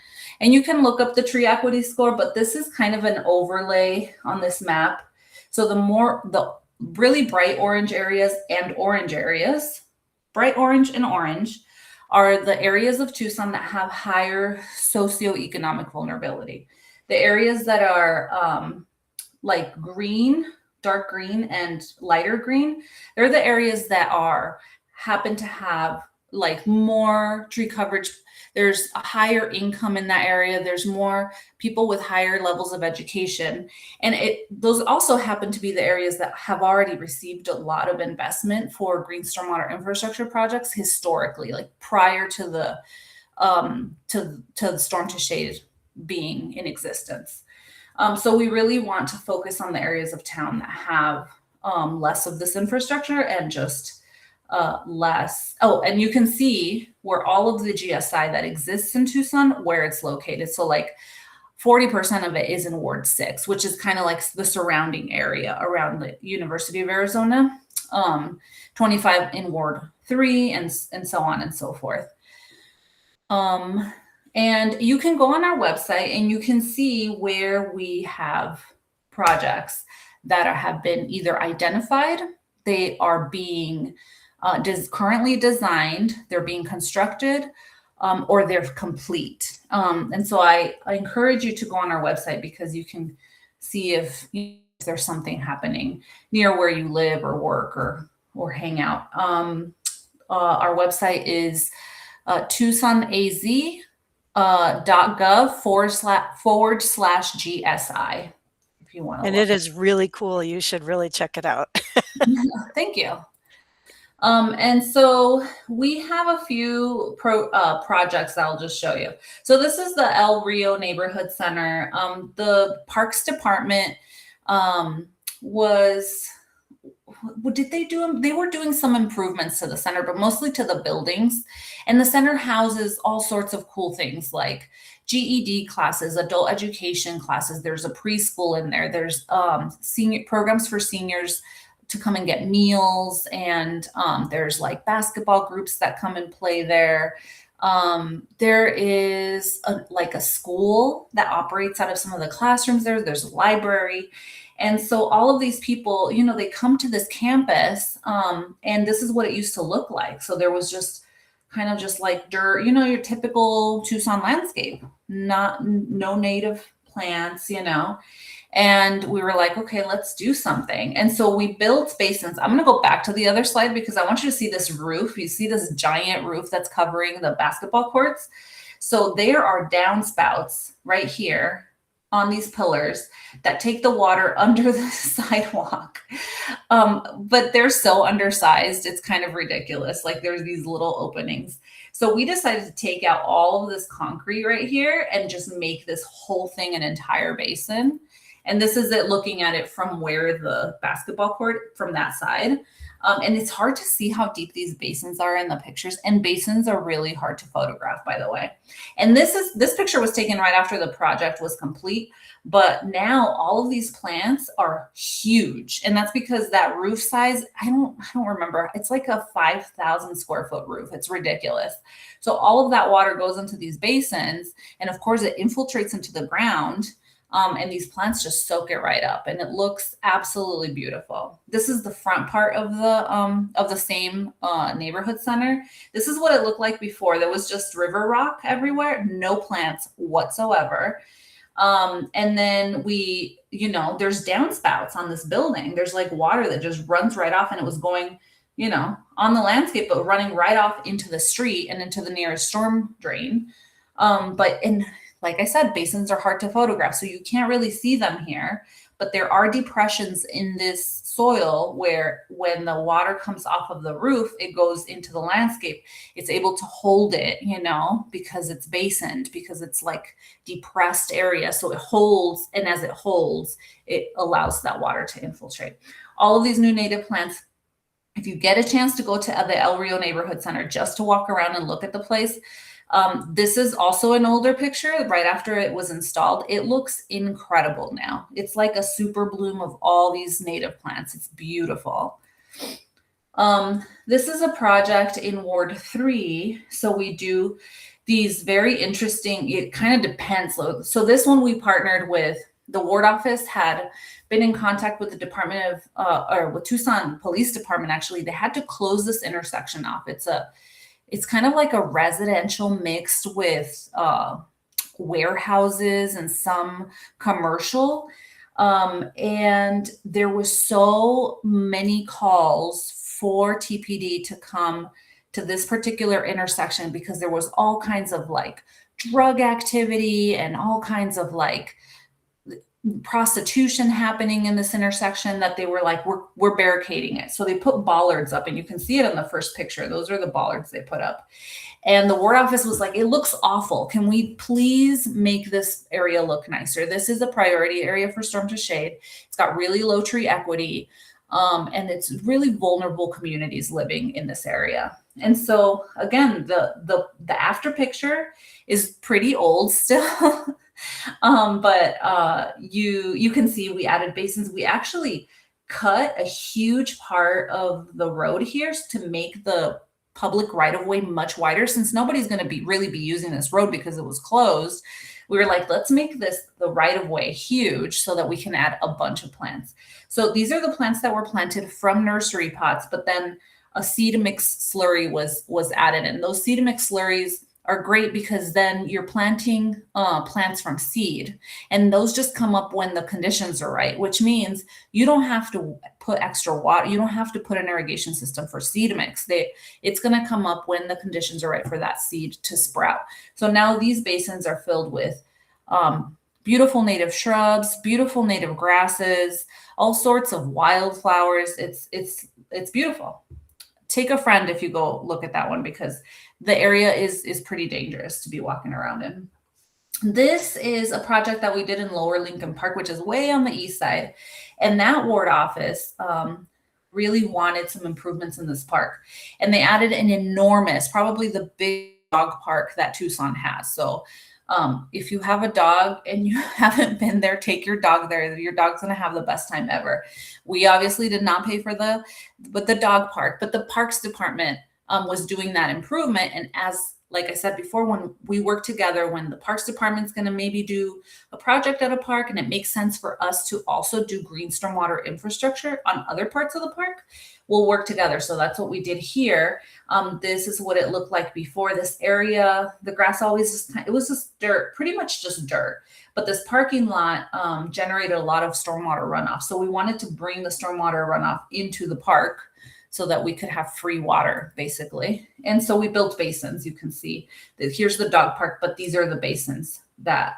And you can look up the tree equity score, but this is kind of an overlay on this map. So the really bright orange areas and orange areas, bright orange and orange, are the areas of Tucson that have higher socioeconomic vulnerability. The areas that are like green, dark green, and lighter green, they're the areas that happen to have like more tree coverage. There's a higher income in that area. There's more people with higher levels of education. And those also happen to be the areas that have already received a lot of investment for green stormwater infrastructure projects historically, like prior to the storm to shade being in existence. So we really want to focus on the areas of town that have less of this infrastructure and just less. Oh, and you can see where all of the GSI that exists in Tucson, where it's located. So like 40% of it is in Ward 6, which is kind of like the surrounding area around the University of Arizona, 25 in Ward 3, and so on and so forth. And you can go on our website and you can see where we have projects that have been either identified, they are being currently designed, they're being constructed, or they're complete. And so I encourage you to go on our website because you can see if there's something happening near where you live or work or hang out. Our website is tucsonaz.gov/GSI. If you want to. And it is really cool. You should really check it out. Thank you. And so we have a few projects that I'll just show you. So this is the El Rio Neighborhood Center. The Parks Department they were doing some improvements to the center, but mostly to the buildings. And the center houses all sorts of cool things like GED classes, adult education classes. There's a preschool in there. There's senior programs for seniors to come and get meals, and there's like basketball groups that come and play there. There is a school that operates out of some of the classrooms there. There's a library. And so all of these people, they come to this campus, and this is what it used to look like. So there was just kind of just like dirt, your typical Tucson landscape, no native plants, And we were like, okay, let's do something. And so we built basins. I'm going to go back to the other slide because I want you to see this roof. You see this giant roof that's covering the basketball courts. So there are downspouts right here on these pillars that take the water under the sidewalk. But they're so undersized, it's kind of ridiculous. Like there's these little openings. So we decided to take out all of this concrete right here and just make this whole thing an entire basin. And this is it looking at it from where the basketball court, from that side. And it's hard to see how deep these basins are in the pictures, and basins are really hard to photograph, by the way. And this picture was taken right after the project was complete, but now all of these plants are huge. And that's because that roof size, I don't remember. It's like a 5,000 square foot roof. It's ridiculous. So all of that water goes into these basins, and of course it infiltrates into the ground. And these plants just soak it right up, and it looks absolutely beautiful. This is the front part of the same neighborhood center. This is what it looked like before. There was just river rock everywhere, no plants whatsoever. And then there's downspouts on this building. There's like water that just runs right off, and it was going, on the landscape, but running right off into the street and into the nearest storm drain. Like I said, basins are hard to photograph, so you can't really see them here, but there are depressions in this soil where when the water comes off of the roof, it goes into the landscape. It's able to hold it, because it's basined, because it's like depressed area. So it holds, and as it holds, it allows that water to infiltrate. All of these new native plants, if you get a chance to go to the El Rio Neighborhood Center just to walk around and look at the place, this is also an older picture right after it was installed. It looks incredible now. It's like a super bloom of all these native plants. It's beautiful. This is a project in Ward 3. So we do these very interesting, it kind of depends. So this one we partnered with, the ward office had been in contact with the Department of, or with Tucson Police Department, actually. They had to close this intersection off. It's kind of like a residential mixed with warehouses and some commercial. And there was so many calls for TPD to come to this particular intersection because there was all kinds of like drug activity and all kinds of like prostitution happening in this intersection that they were like, we're barricading it. So they put bollards up, and you can see it on the first picture. Those are the bollards they put up. And the ward office was like, it looks awful. Can we please make this area look nicer? This is a priority area for storm to shade. It's got really low tree equity. And it's really vulnerable communities living in this area. And so again, the after picture is pretty old still. But you can see we added basins. We actually cut a huge part of the road here to make the public right of way much wider, since nobody's going to really be using this road because it was closed. We were like, let's make the right of way huge so that we can add a bunch of plants. So these are the plants that were planted from nursery pots, but then a seed mix slurry was added. And those seed mix slurries are great because then you're planting plants from seed, and those just come up when the conditions are right, which means you don't have to put extra water. You don't have to put an irrigation system for seed mix. It's going to come up when the conditions are right for that seed to sprout. So now these basins are filled with beautiful native shrubs, beautiful native grasses, all sorts of wildflowers. It's beautiful. Take a friend if you go look at that one, because the area is pretty dangerous to be walking around in. This is a project that we did in Lower Lincoln Park, which is way on the east side. And that ward office really wanted some improvements in this park. And they added an enormous, probably the big dog park that Tucson has. So if you have a dog and you haven't been there, take your dog there. Your dog's going to have the best time ever. We obviously did not pay for the dog park, but the Parks Department was doing that improvement. And like I said before, when we work together, when the Parks Department's going to maybe do a project at a park, and it makes sense for us to also do green stormwater infrastructure on other parts of the park, we'll work together. So that's what we did here. This is what it looked like before. This area, the grass it was just dirt, pretty much just dirt. But this parking lot generated a lot of stormwater runoff. So we wanted to bring the stormwater runoff into the park so that we could have free water, basically. And so we built basins. You can see that here's the dog park, but these are the basins that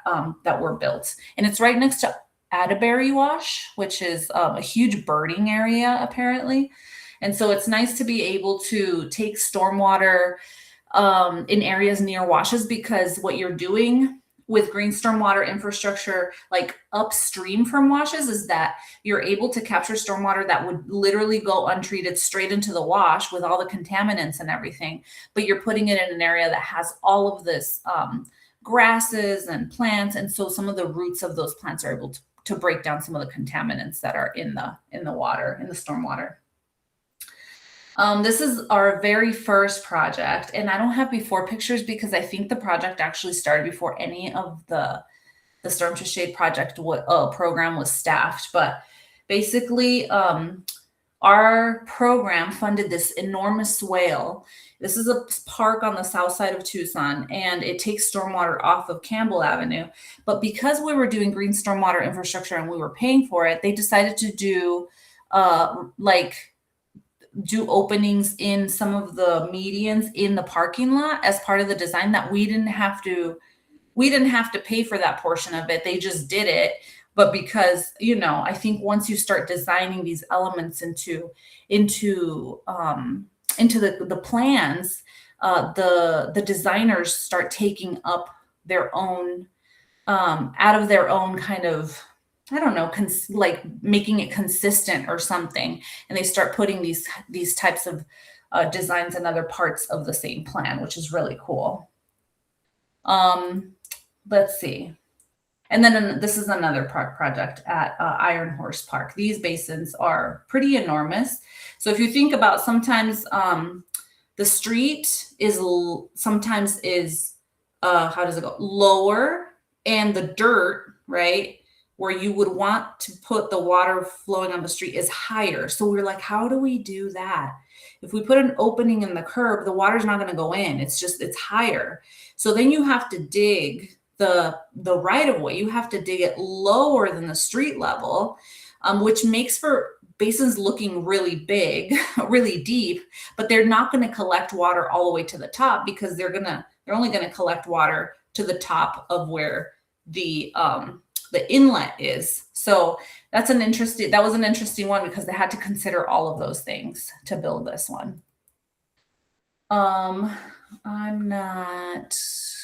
were built. And it's right next to Atterbury Wash, which is a huge birding area, apparently. And so it's nice to be able to take stormwater in areas near washes, because what you're doing with green stormwater infrastructure, like upstream from washes, is that you're able to capture stormwater that would literally go untreated straight into the wash with all the contaminants and everything. But you're putting it in an area that has all of this grasses and plants. And so some of the roots of those plants are able to break down some of the contaminants that are in the water, in the stormwater. This is our very first project, and I don't have before pictures because I think the project actually started before any of the Storm to Shade project program was staffed. But basically, our program funded this enormous swale. This is a park on the south side of Tucson, and it takes stormwater off of Campbell Avenue. But because we were doing green stormwater infrastructure and we were paying for it, they decided to do openings in some of the medians in the parking lot as part of the design that we didn't have to pay for that portion of it. They just did it. But because, I think once you start designing these elements into the plans, the designers start taking up their own, out of their own kind of, I don't know, like making it consistent or something. And they start putting these types of designs in other parts of the same plan, which is really cool. Let's see. And then this is another park project at Iron Horse Park. These basins are pretty enormous. So if you think about sometimes the street is sometimes how does it go? Lower, and the dirt, right, where you would want to put the water flowing on the street is higher. So we're like, how do we do that? If we put an opening in the curb, the water's not going to go in. It's higher. So then you have to dig the right of way. You have to dig it lower than the street level, which makes for basins looking really big, really deep, but they're not going to collect water all the way to the top because they're only going to collect water to the top of where the inlet is. So that was an interesting one because they had to consider all of those things to build this one. I'm not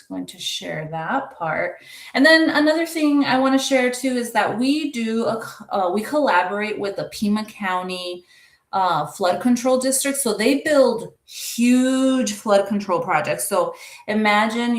going to share that part. And then another thing I want to share too is that we collaborate with the Pima County flood control district. So they build huge flood control projects. So imagine,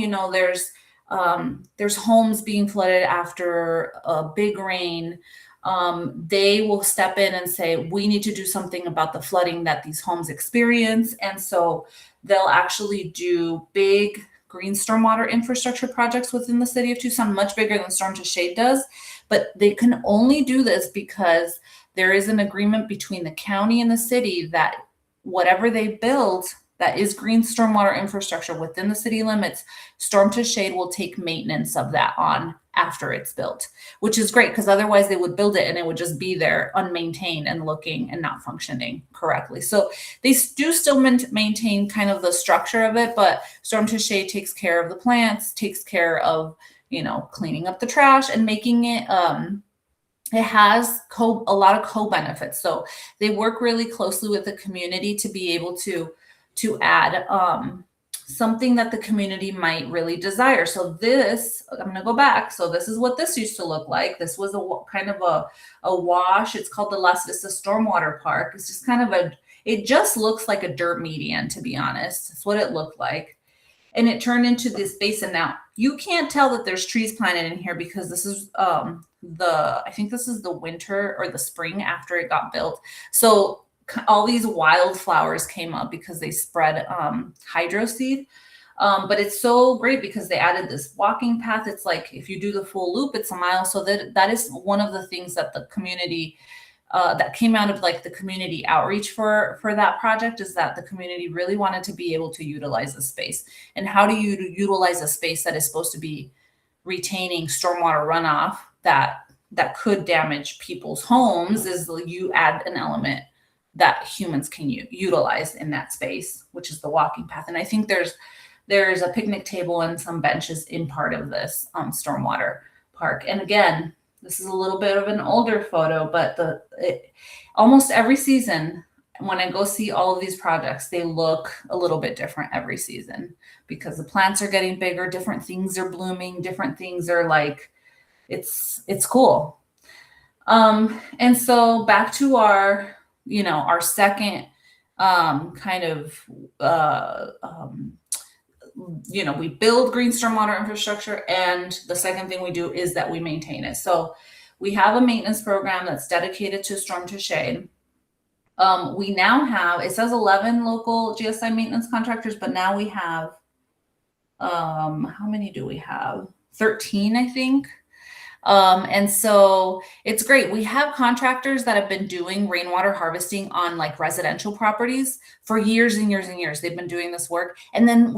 there's homes being flooded after a big rain. They will step in and say, we need to do something about the flooding that these homes experience. And so they'll actually do big green stormwater infrastructure projects within the city of Tucson, much bigger than Storm to Shade does. But they can only do this because there is an agreement between the county and the city that whatever they build that is green stormwater infrastructure within the city limits, Storm to Shade will take maintenance of that on after it's built, which is great because otherwise they would build it and it would just be there unmaintained and looking and not functioning correctly. So they do still maintain kind of the structure of it, but Storm to Shade takes care of the plants, takes care of, cleaning up the trash and making it, it has a lot of co-benefits. So they work really closely with the community to be able to add something that the community might really desire. So this, I'm going to go back. So this is what this used to look like. This was kind of a wash. It's called the Las Vistas Stormwater Park. It's just kind of it just looks like a dirt median, to be honest. That's what it looked like. And it turned into this basin. Now, you can't tell that there's trees planted in here because this is I think this is the winter or the spring after it got built. So all these wildflowers came up because they spread hydro seed. But it's so great because they added this walking path. It's like if you do the full loop, it's a mile. So that is one of the things that the community that came out of like the community outreach for that project is that the community really wanted to be able to utilize the space. And how do you utilize a space that is supposed to be retaining stormwater runoff that could damage people's homes is you add an element that humans can utilize in that space, which is the walking path. And I think there's a picnic table and some benches in part of this stormwater park. And again, this is a little bit of an older photo, but almost every season, when I go see all of these projects, they look a little bit different every season because the plants are getting bigger, different things are blooming, different things are like, it's cool. And so back to our, our second kind of, we build green stormwater infrastructure, and the second thing we do is that we maintain it. So we have a maintenance program that's dedicated to storm to shade. We now have, it says 11 local GSI maintenance contractors, but now we have, how many do we have? 13, I think. And so it's great. We have contractors that have been doing rainwater harvesting on like residential properties for years and years and years. They've been doing this work, and then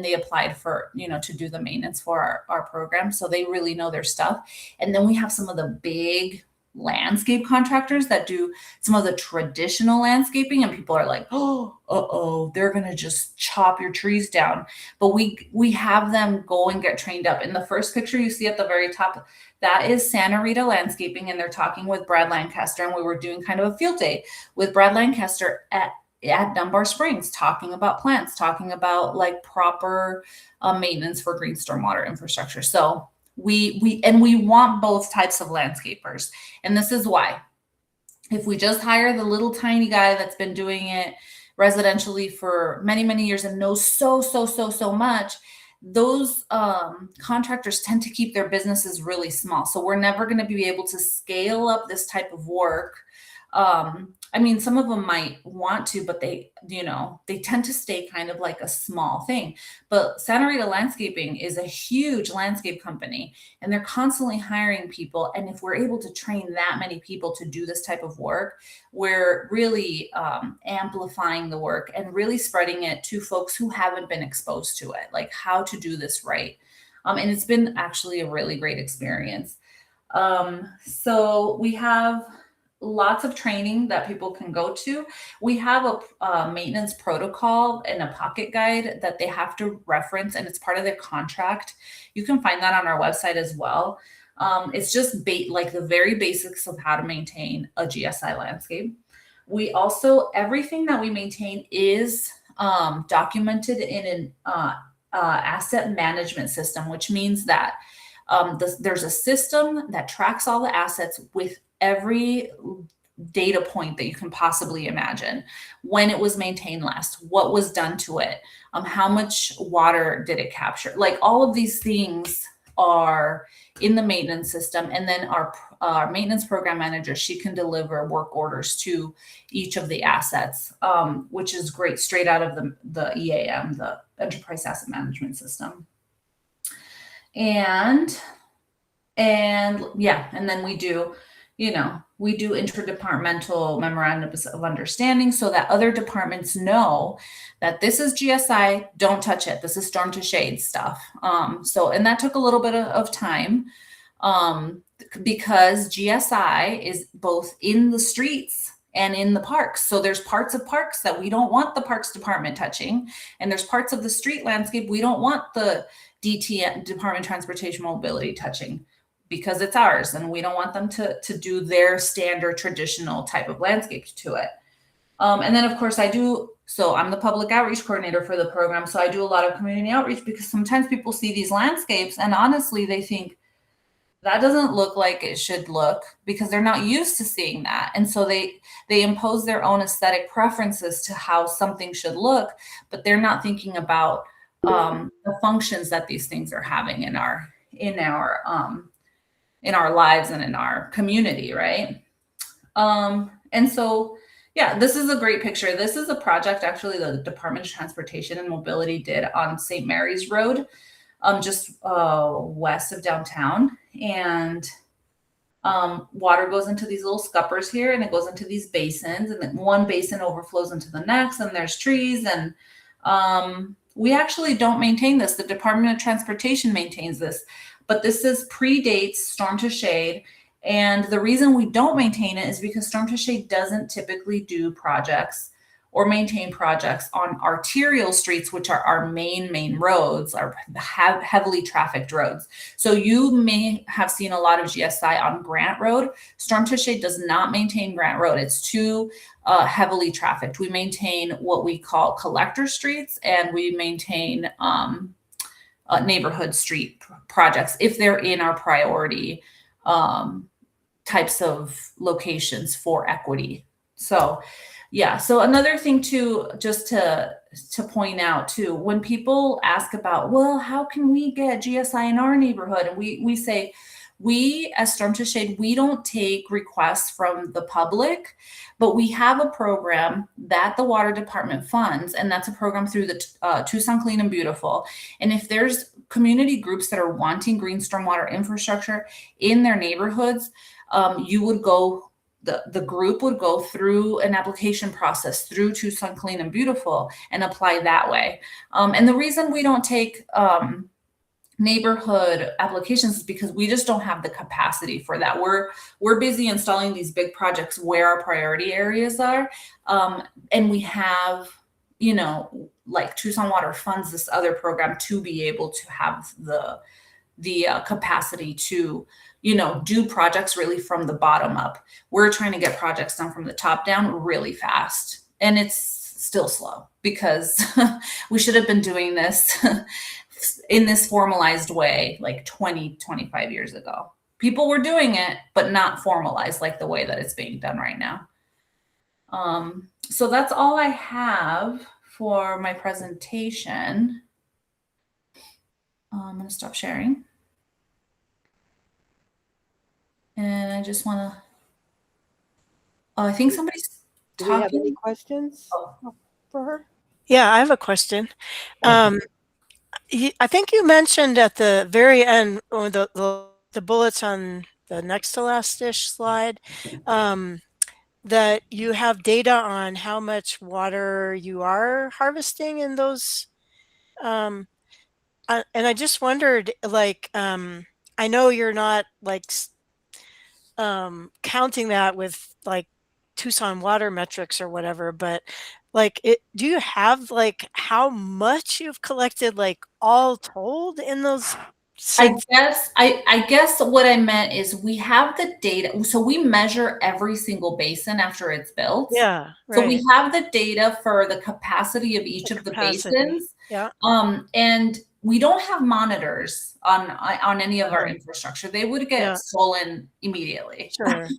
they applied for, to do the maintenance for our program. So they really know their stuff. And then we have some of the big landscape contractors that do some of the traditional landscaping, and people are like, they're going to just chop your trees down. But we have them go and get trained up. In the first picture you see at the very top, that is Santa Rita Landscaping, and they're talking with Brad Lancaster, and we were doing kind of a field day with Brad Lancaster at Dunbar Springs, talking about plants, talking about like proper maintenance for green stormwater infrastructure. So we want both types of landscapers. And this is why. If we just hire the little tiny guy that's been doing it residentially for many, many years and knows so much, those contractors tend to keep their businesses really small. So we're never going to be able to scale up this type of work. I mean, some of them might want to, but they tend to stay kind of like a small thing. But Santa Rita Landscaping is a huge landscape company, and they're constantly hiring people. And if we're able to train that many people to do this type of work, we're really amplifying the work and really spreading it to folks who haven't been exposed to it, like how to do this right. And it's been actually a really great experience. So we have lots of training that people can go to. We have a maintenance protocol and a pocket guide that they have to reference, and it's part of their contract. You can find that on our website as well. It's just like the very basics of how to maintain a GSI landscape. We also, everything that we maintain is documented in an asset management system, which means that there's a system that tracks all the assets with every data point that you can possibly imagine. When it was maintained last, what was done to it, how much water did it capture? Like all of these things are in the maintenance system. And then our maintenance program manager, she can deliver work orders to each of the assets, which is great, straight out of the EAM, the Enterprise Asset Management System. And then we do interdepartmental memorandums of understanding so that other departments know that this is GSI, don't touch it. This is storm to shade stuff. And that took a little bit of time because GSI is both in the streets and in the parks. So there's parts of parks that we don't want the Parks Department touching. And there's parts of the street landscape we don't want the DT, Department of Transportation Mobility, touching, because it's ours and we don't want them to do their standard traditional type of landscape to it. And then of course I'm the public outreach coordinator for the program. So I do a lot of community outreach because sometimes people see these landscapes and honestly, they think that doesn't look like it should look because they're not used to seeing that. And so they impose their own aesthetic preferences to how something should look, but they're not thinking about the functions that these things are having in our lives and in our community, right? And so, yeah, this is a great picture. This is a project actually the Department of Transportation and Mobility did on St. Mary's Road, just west of downtown. And water goes into these little scuppers here and it goes into these basins, and then one basin overflows into the next, and there's trees. And we actually don't maintain this. The Department of Transportation maintains this. But this predates Storm to Shade. And the reason we don't maintain it is because Storm to Shade doesn't typically do projects or maintain projects on arterial streets, which are our main roads, our heavily trafficked roads. So you may have seen a lot of GSI on Grant Road. Storm to Shade does not maintain Grant Road. It's too heavily trafficked. We maintain what we call collector streets, and we maintain neighborhood street projects if they're in our priority types of locations for equity. So yeah, so another thing too, just to point out too, when people ask about, well, how can we get GSI in our neighborhood? And we say, we as Storm to Shade, we don't take requests from the public, but we have a program that the water department funds, and that's a program through the Tucson Clean and Beautiful. And if there's community groups that are wanting green stormwater infrastructure in their neighborhoods, you would go, the group would go through an application process through Tucson Clean and Beautiful and apply that way. And the reason we don't take neighborhood applications is because we just don't have the capacity for that. We're busy installing these big projects where our priority areas are. And we have, you know, like Tucson Water funds this other program to be able to have the capacity to, you know, do projects really from the bottom up. We're trying to get projects done from the top down really fast. And it's still slow because we should have been doing this in this formalized way like 20, 25 years ago. People were doing it, but not formalized like the way that it's being done right now. So that's all I have for my presentation. I'm going to stop sharing. And I just want to, I think somebody's Do we have any talking. questions for her? Yeah, I have a question. I think you mentioned at the very end, or the bullets on the next to last-ish slide, that you have data on how much water you are harvesting in those. And I just wondered, like, I know you're not like counting that with like Tucson water metrics or whatever, but like, do you have like how much you've collected, like all told in those? I guess what I meant is we have the data. So we measure every single basin after it's built. Yeah, right. So we have the data for the capacity of each of the basins. Yeah. And we don't have monitors on any of our infrastructure. They would get stolen immediately. Sure.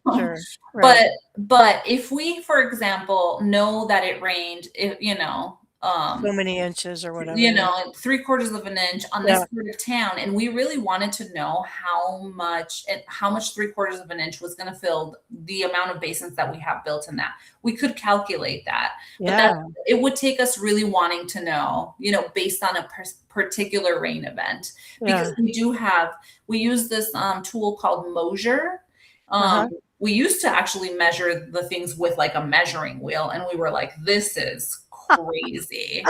Right. But if we, for example, know that it rained, you know, so many inches or whatever, you know, 3/4 of an inch on this part of town, and we really wanted to know how much 3/4 of an inch was going to fill the amount of basins that we have built in that. We could calculate that, but it would take us really wanting to know, you know, based on a particular rain event, because we use this tool called Mosier. We used to actually measure the things with like a measuring wheel, and we were like, this is crazy.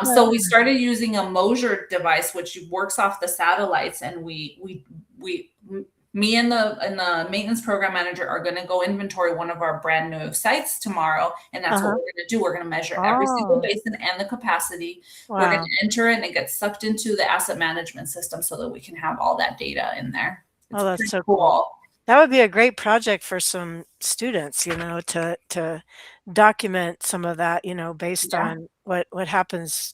So we started using a Mosier device, which works off the satellites, and me and the maintenance program manager are going to go inventory one of our brand new sites tomorrow, and that's what we're going to do. We're going to measure every single basin and the capacity. We're going to enter it, and it gets sucked into the asset management system so that we can have all that data in there. It's that's so cool. That would be a great project for some students, you know, to document some of that, you know, based on what happens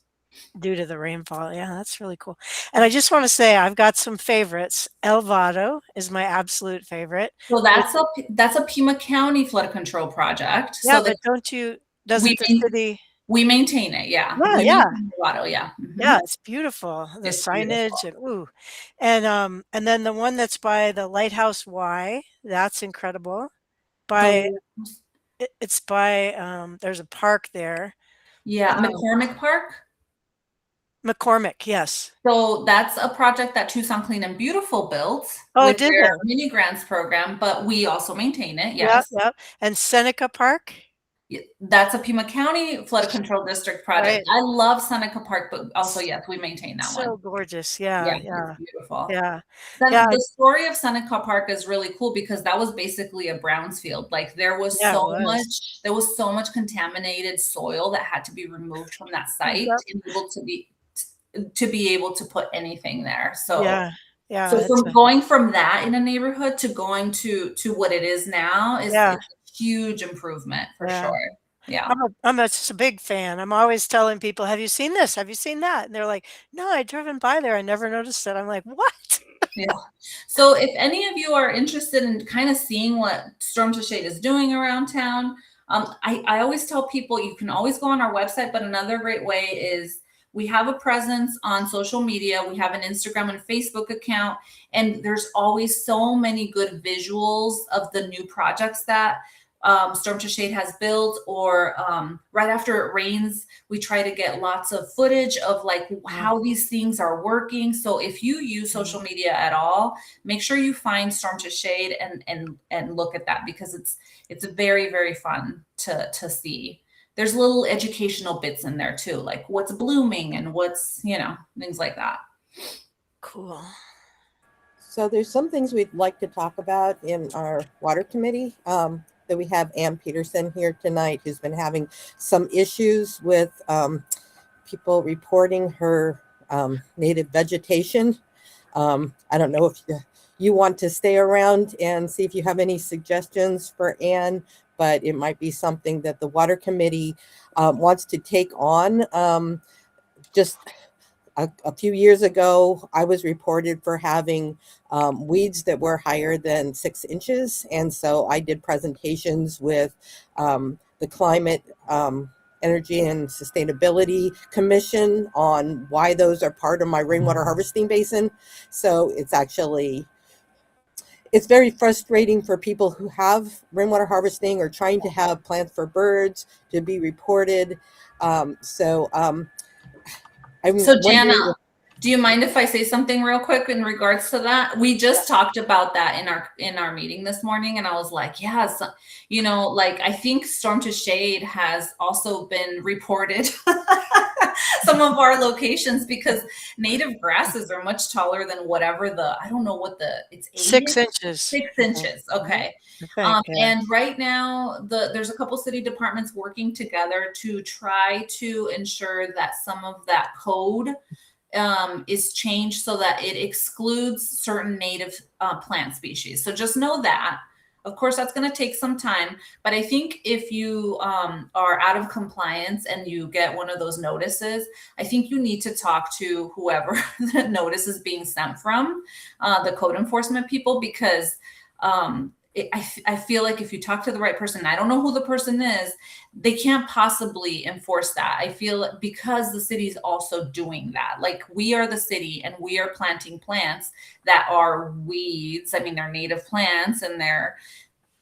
due to the rainfall. Yeah, that's really cool. And I just want to say I've got some favorites. El Vado is my absolute favorite. So that's a Pima County flood control project. Yeah, so but doesn't the city? We maintain it, yeah. Yeah. Mm-hmm. Yeah, it's beautiful. The signage beautiful. And then the one that's by the Lighthouse Y, that's incredible. It's by there's a park there. Yeah, McCormick Park. McCormick, yes. So that's a project that Tucson Clean and Beautiful built with their mini grants program, but we also maintain it. Yes. Yep. And Seneca Park. That's a Pima County Flood Control District project. Right. I love Seneca Park, but also, yes, we maintain that So one. gorgeous. Yeah, Yeah. it's Yeah. beautiful. Yeah. Then Yeah. the story of Seneca Park is really cool because that was basically a Brownsfield. Like there was Yeah, it was. so much contaminated soil that had to be removed from that site Yep. to be able to put anything there. So Yeah. Yeah. so It's from going from that in a neighborhood to going to what it is now is yeah. it's a huge improvement for Yeah. sure. Yeah. I'm just a big fan. I'm always telling people, have you seen this? Have you seen that? And they're like, no, I driven by there. I never noticed it. I'm like, what? Yeah. So if any of you are interested in kind of seeing what Storm to Shade is doing around town, I always tell people you can always go on our website, but another great way is we have a presence on social media. We have an Instagram and Facebook account, and there's always so many good visuals of the new projects that Storm to Shade has built, or right after it rains, we try to get lots of footage of like how these things are working. So if you use social media at all, make sure you find Storm to Shade and look at that, because it's very, very fun to see. There's little educational bits in there too, like what's blooming and what's, things like that. Cool. So there's some things we'd like to talk about in our water committee. That we have Ann Peterson here tonight, who's been having some issues with people reporting her native vegetation. I don't know if you want to stay around and see if you have any suggestions for Ann, but it might be something that the water committee wants to take on. Just a few years ago, I was reported for having weeds that were higher than 6 inches. And so I did presentations with the Climate, Energy and Sustainability Commission on why those are part of my rainwater harvesting basin. So it's very frustrating for people who have rainwater harvesting or trying to have plants for birds to be reported. So Jana, do you mind if I say something real quick in regards to that? We just talked about that in our meeting this morning, and I was like, yes, like I think Storm to Shade has also been reported some of our locations, because native grasses are much taller than whatever I don't know what it's 6 inches. 6 inches. Okay. And right now there's a couple city departments working together to try to ensure that some of that code is changed so that it excludes certain native plant species. So just know that. Of course, that's going to take some time, but I think if you are out of compliance and you get one of those notices, I think you need to talk to whoever the notice is being sent from, the code enforcement people, because I feel like if you talk to the right person, I don't know who the person is, they can't possibly enforce that. I feel because the city is also doing that. Like we are the city and we are planting plants that are weeds. I mean, they're native plants and they're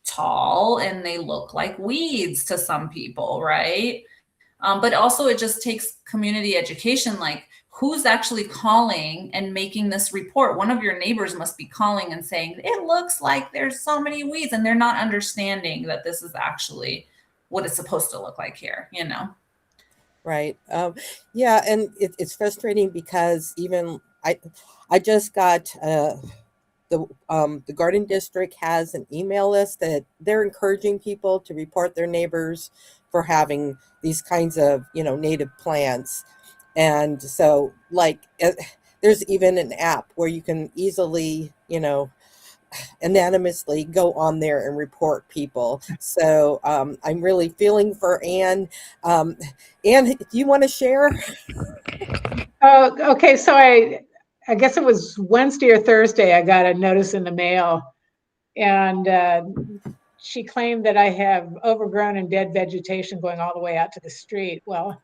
tall and they look like weeds to some people, right? But also it just takes community education, like who's actually calling and making this report. One of your neighbors must be calling and saying, it looks like there's so many weeds, and they're not understanding that this is actually what it's supposed to look like here, Right. Yeah, and it's frustrating because even I just got the garden district has an email list that they're encouraging people to report their neighbors for having these kinds of native plants. And so there's even an app where you can easily anonymously go on there and report people. So I'm really feeling for Ann. Ann, do you want to share? Okay, so I guess it was Wednesday or Thursday, I got a notice in the mail, and she claimed that I have overgrown and dead vegetation going all the way out to the street. Well,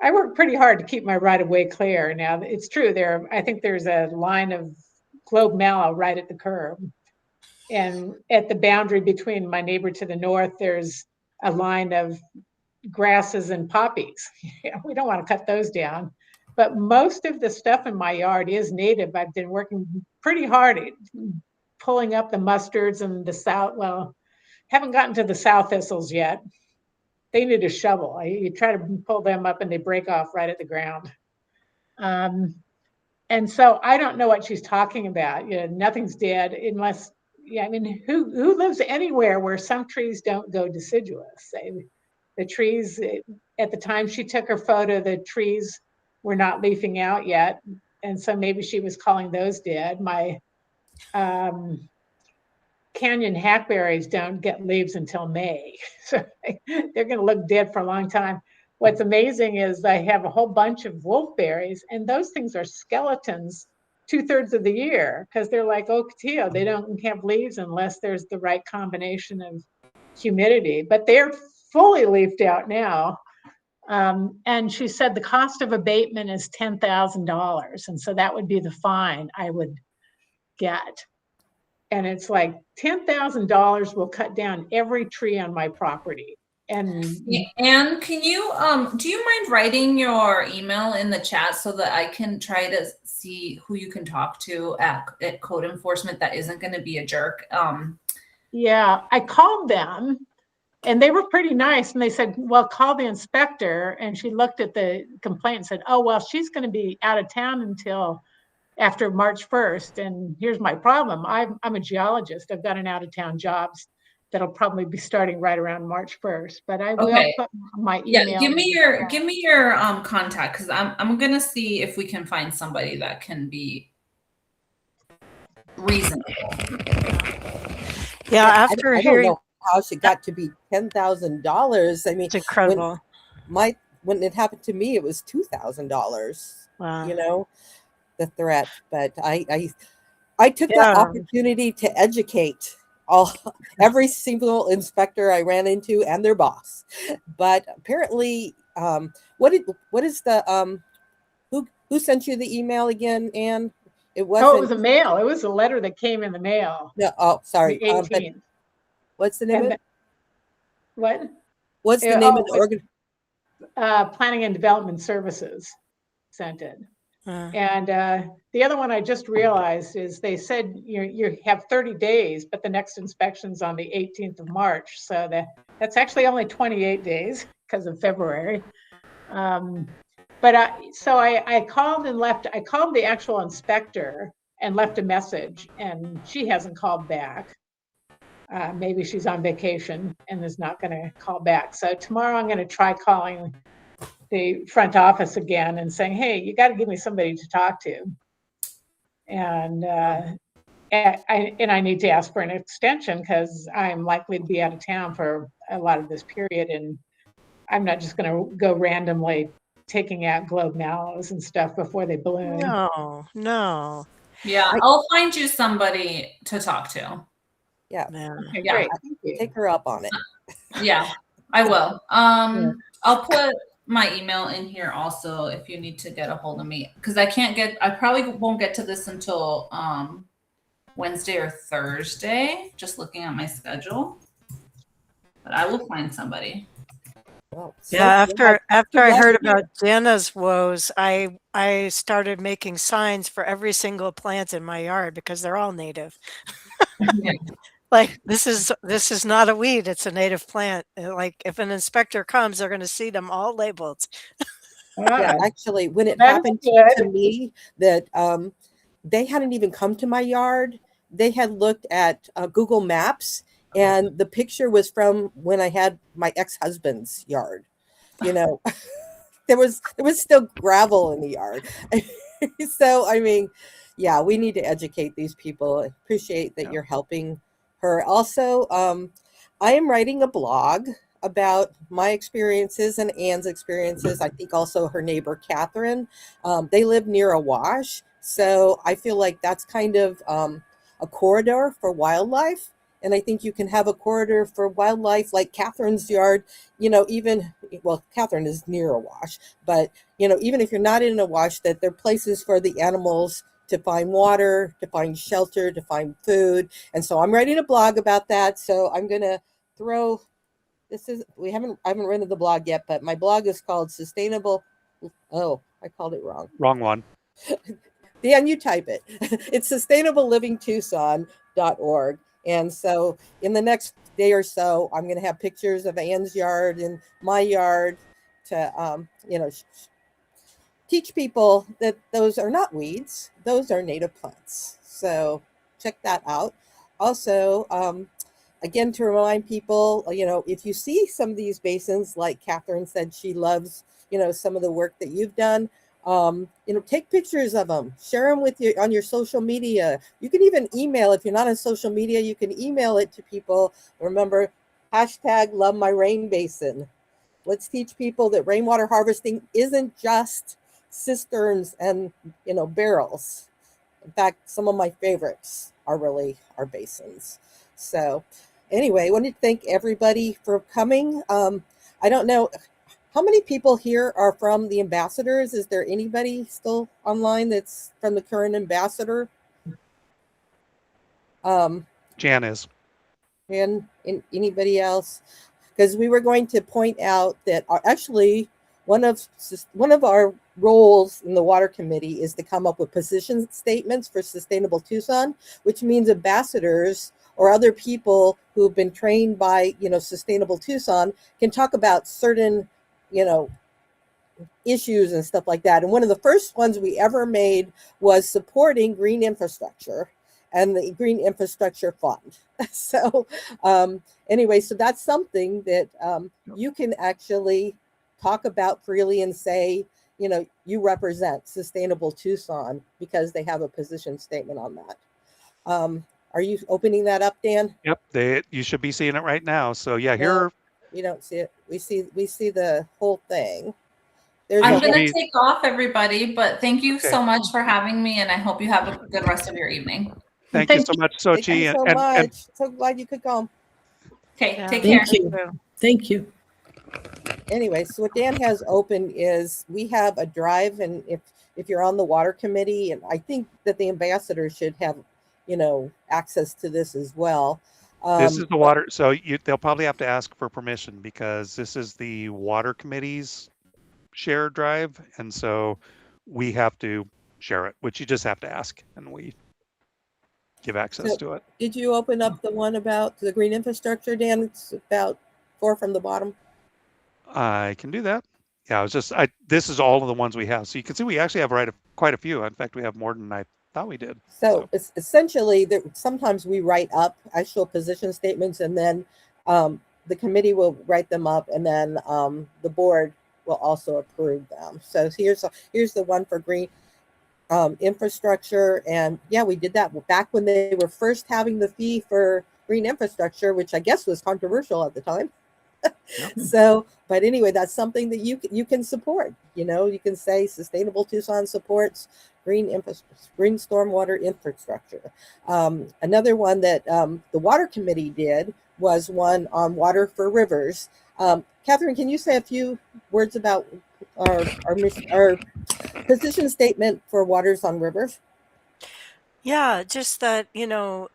I work pretty hard to keep my right of way clear. Now, it's true, I think there's a line of globe mallow right at the curb. And at the boundary between my neighbor to the north, there's a line of grasses and poppies. We don't want to cut those down. But most of the stuff in my yard is native. I've been working pretty hard at pulling up the mustards and the haven't gotten to the sow thistles yet. they need a shovel. You try to pull them up and they break off right at the ground. And so I don't know what she's talking about. You know, nothing's dead unless, yeah, I mean, who lives anywhere where some trees don't go deciduous? The trees, at the time she took her photo, the trees were not leafing out yet. And so maybe she was calling those dead. My canyon hackberries don't get leaves until May. So they're going to look dead for a long time. What's amazing is I have a whole bunch of wolfberries, and those things are skeletons 2/3 of the year because they're like ocotillo. They don't have leaves unless there's the right combination of humidity, but they're fully leafed out now. And she said the cost of abatement is $10,000. And so that would be the fine I would get. And it's like $10,000 will cut down every tree on my property. And Anne, can you do you mind writing your email in the chat so that I can try to see who you can talk to at code enforcement that isn't going to be a jerk? Yeah, I called them and they were pretty nice. And they said, well, call the inspector. And she looked at the complaint and said, oh, well, she's going to be out of town until after March 1st. And here's my problem. I'm a geologist. I've got an out of town job that'll probably be starting right around March 1st. But I will put my email. Yeah, give me your contact, because I'm gonna see if we can find somebody that can be reasonable. Yeah, after I hearing, don't know how she got to be $10,000. I mean, it's incredible. When it happened to me, it was $2,000. Wow. You know, the threat. But I took that opportunity to educate every single inspector I ran into and their boss. But apparently, what is the who sent you the email again, Anne? It wasn't. Oh, it was a mail. It was a letter that came in the mail. No, oh, sorry. 18th. What's the name of it? What? What's the name of the organ? Planning and Development Services sent it. And the other one I just realized is they said you have 30 days, but the next inspection's on the 18th of March. So that's actually only 28 days because of February. But I called I called the actual inspector and left a message, and she hasn't called back. Maybe she's on vacation and is not going to call back. So tomorrow I'm going to try calling the front office again and saying, hey, you got to give me somebody to talk to. And I need to ask for an extension because I'm likely to be out of town for a lot of this period. And I'm not just going to go randomly taking out globe mallows and stuff before they bloom. No. Yeah, I'll find you somebody to talk to. Yeah. Okay, Yeah. great. Thank you. Take her up on it. Yeah, I will. I'll put my email in here also if you need to get a hold of me, because I probably won't get to this until Wednesday or Thursday, just looking at my schedule, but I will find somebody. Well, Yeah, after I heard hear about Jana's woes, I started making signs for every single plant in my yard because they're all native. Like this is not a weed, it's a native plant. Like if an inspector comes, they're going to see them all labeled. Yeah, actually, when it That's happened good. to me, that they hadn't even come to my yard. They had looked at Google Maps, and the picture was from when I had my ex-husband's yard. You know, there was still gravel in the yard. So I mean, yeah, we need to educate these people. I appreciate that you're helping her. Also, I am writing a blog about my experiences and Anne's experiences. I think also her neighbor, Catherine. They live near a wash. So I feel like that's kind of a corridor for wildlife. And I think you can have a corridor for wildlife like Catherine's yard, you know, Catherine is near a wash, but, you know, even if you're not in a wash, that there are places for the animals to find water, to find shelter, to find food. And so I'm writing a blog about that. So I'm going to throw, I haven't written the blog yet, but my blog is called Sustainable. Oh, I called it wrong. Wrong one. Dan, you type it. It's sustainablelivingtucson.org. And so in the next day or so, I'm going to have pictures of Ann's yard and my yard to, teach people that those are not weeds, those are native plants. So check that out. Also, again, to remind people, if you see some of these basins, like Catherine said, she loves, some of the work that you've done. Take pictures of them, share them with you on your social media. You can even email, if you're not on social media, you can email it to people. Remember, hashtag love my rain basin. Let's teach people that rainwater harvesting isn't just cisterns and, barrels. In fact, some of my favorites are really our basins. So anyway, I want to thank everybody for coming. I don't know, how many people here are from the ambassadors? Is there anybody still online that's from the current ambassador? Jan is. And anybody else? Because we were going to point out that actually one of our roles in the water committee is to come up with position statements for Sustainable Tucson, which means ambassadors or other people who've been trained by, Sustainable Tucson can talk about certain, issues and stuff like that. And one of the first ones we ever made was supporting green infrastructure and the Green Infrastructure Fund. So anyway, so that's something that you can actually talk about freely and say, you represent Sustainable Tucson because they have a position statement on that. Are you opening that up, Dan? Yep, you should be seeing it right now. So yeah, here. No, you don't see it. We see the whole thing. I'm going to take off, everybody, but thank you so much for having me, and I hope you have a good rest of your evening. Thank you so much, Xochitl. Thank you so much. So glad you could come. Okay, take care. Thank you. Anyway, so what Dan has open is we have a drive, and if you're on the water committee, and I think that the ambassadors should have, access to this as well. This is the water, so they'll probably have to ask for permission because this is the water committee's shared drive, and so we have to share it, which you just have to ask, and we give access to it. Did you open up the one about the green infrastructure, Dan? It's about 4 from the bottom. I can do that. Yeah, this is all of the ones we have. So you can see we actually have quite a few. In fact, we have more than I thought we did. So it's essentially that sometimes we write up actual position statements, and then the committee will write them up, and then the board will also approve them. So here's the one for green infrastructure. And yeah, we did that back when they were first having the fee for green infrastructure, which I guess was controversial at the time. So, but anyway, that's something that you can support. You can say Sustainable Tucson supports green stormwater infrastructure. Another one that the water committee did was one on water for rivers. Catherine, can you say a few words about our position statement for waters on rivers? Yeah, just that,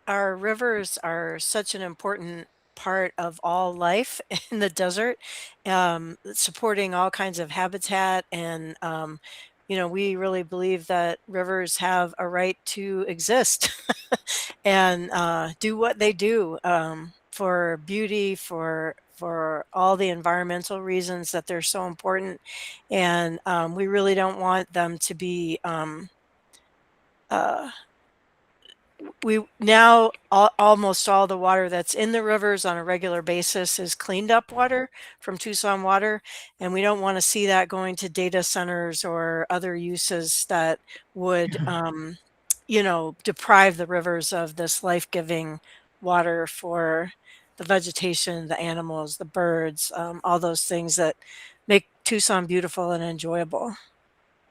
our rivers are such an important part of all life in the desert, supporting all kinds of habitat. And, we really believe that rivers have a right to exist and do what they do for beauty, for all the environmental reasons that they're so important. And we really don't want them to be almost all the water that's in the rivers on a regular basis is cleaned up water from Tucson Water, and we don't want to see that going to data centers or other uses that would deprive the rivers of this life-giving water for the vegetation, the animals, the birds, all those things that make Tucson beautiful and enjoyable.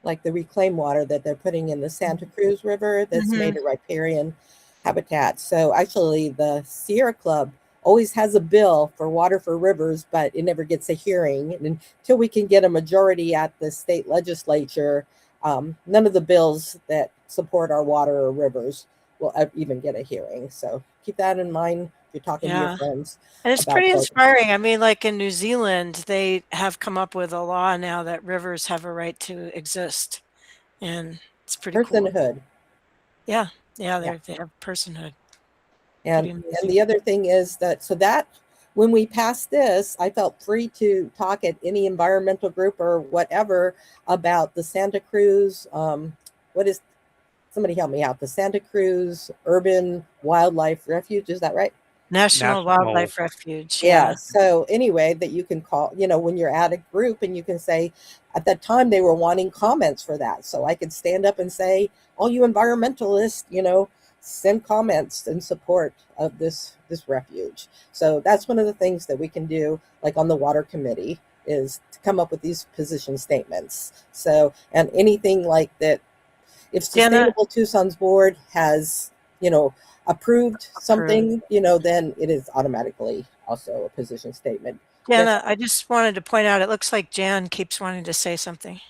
Like the reclaimed water that they're putting in the Santa Cruz River that's made a riparian habitat. So actually the Sierra Club always has a bill for water for rivers, but it never gets a hearing. And until we can get a majority at the state legislature, none of the bills that support our water or rivers will even get a hearing. So keep that in mind if you're talking to your friends. And it's pretty inspiring. I mean, like in New Zealand, they have come up with a law now that rivers have a right to exist. And it's pretty personhood. Cool. Yeah, they have personhood. And the other thing is that when we passed this, I felt free to talk at any environmental group or whatever about the Santa Cruz, what is, somebody help me out, the Santa Cruz Urban Wildlife Refuge, is that right? National National- Wildlife Refuge. Yeah. Yeah. So anyway, that you can call, when you're at a group and you can say, at that time they were wanting comments for that. So I could stand up and say, all you environmentalists, send comments in support of this refuge. So that's one of the things that we can do, like on the water committee, is to come up with these position statements. So, and anything like that, if Sustainable Tucson's board has, approved something, then it is automatically also a position statement. Jana, I just wanted to point out, it looks like Jan keeps wanting to say something.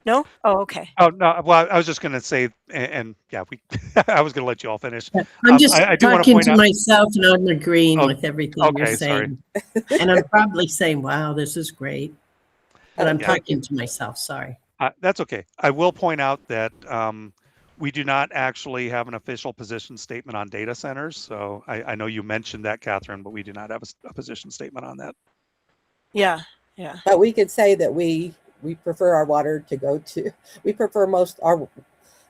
No? Oh, okay. Oh, no. Well, I was just going to say, and yeah, I was going to let you all finish. I'm just I do want to talking point to out. myself, and I'm agreeing Oh, with everything okay, you're sorry. saying. And I'm probably saying, wow, this is great. But I'm Yeah. talking to myself, sorry. That's okay. I will point out that we do not actually have an official position statement on data centers. So I know you mentioned that, Catherine, but we do not have a position statement on that. Yeah. Yeah. But we could say that we prefer our water to go to, we prefer most our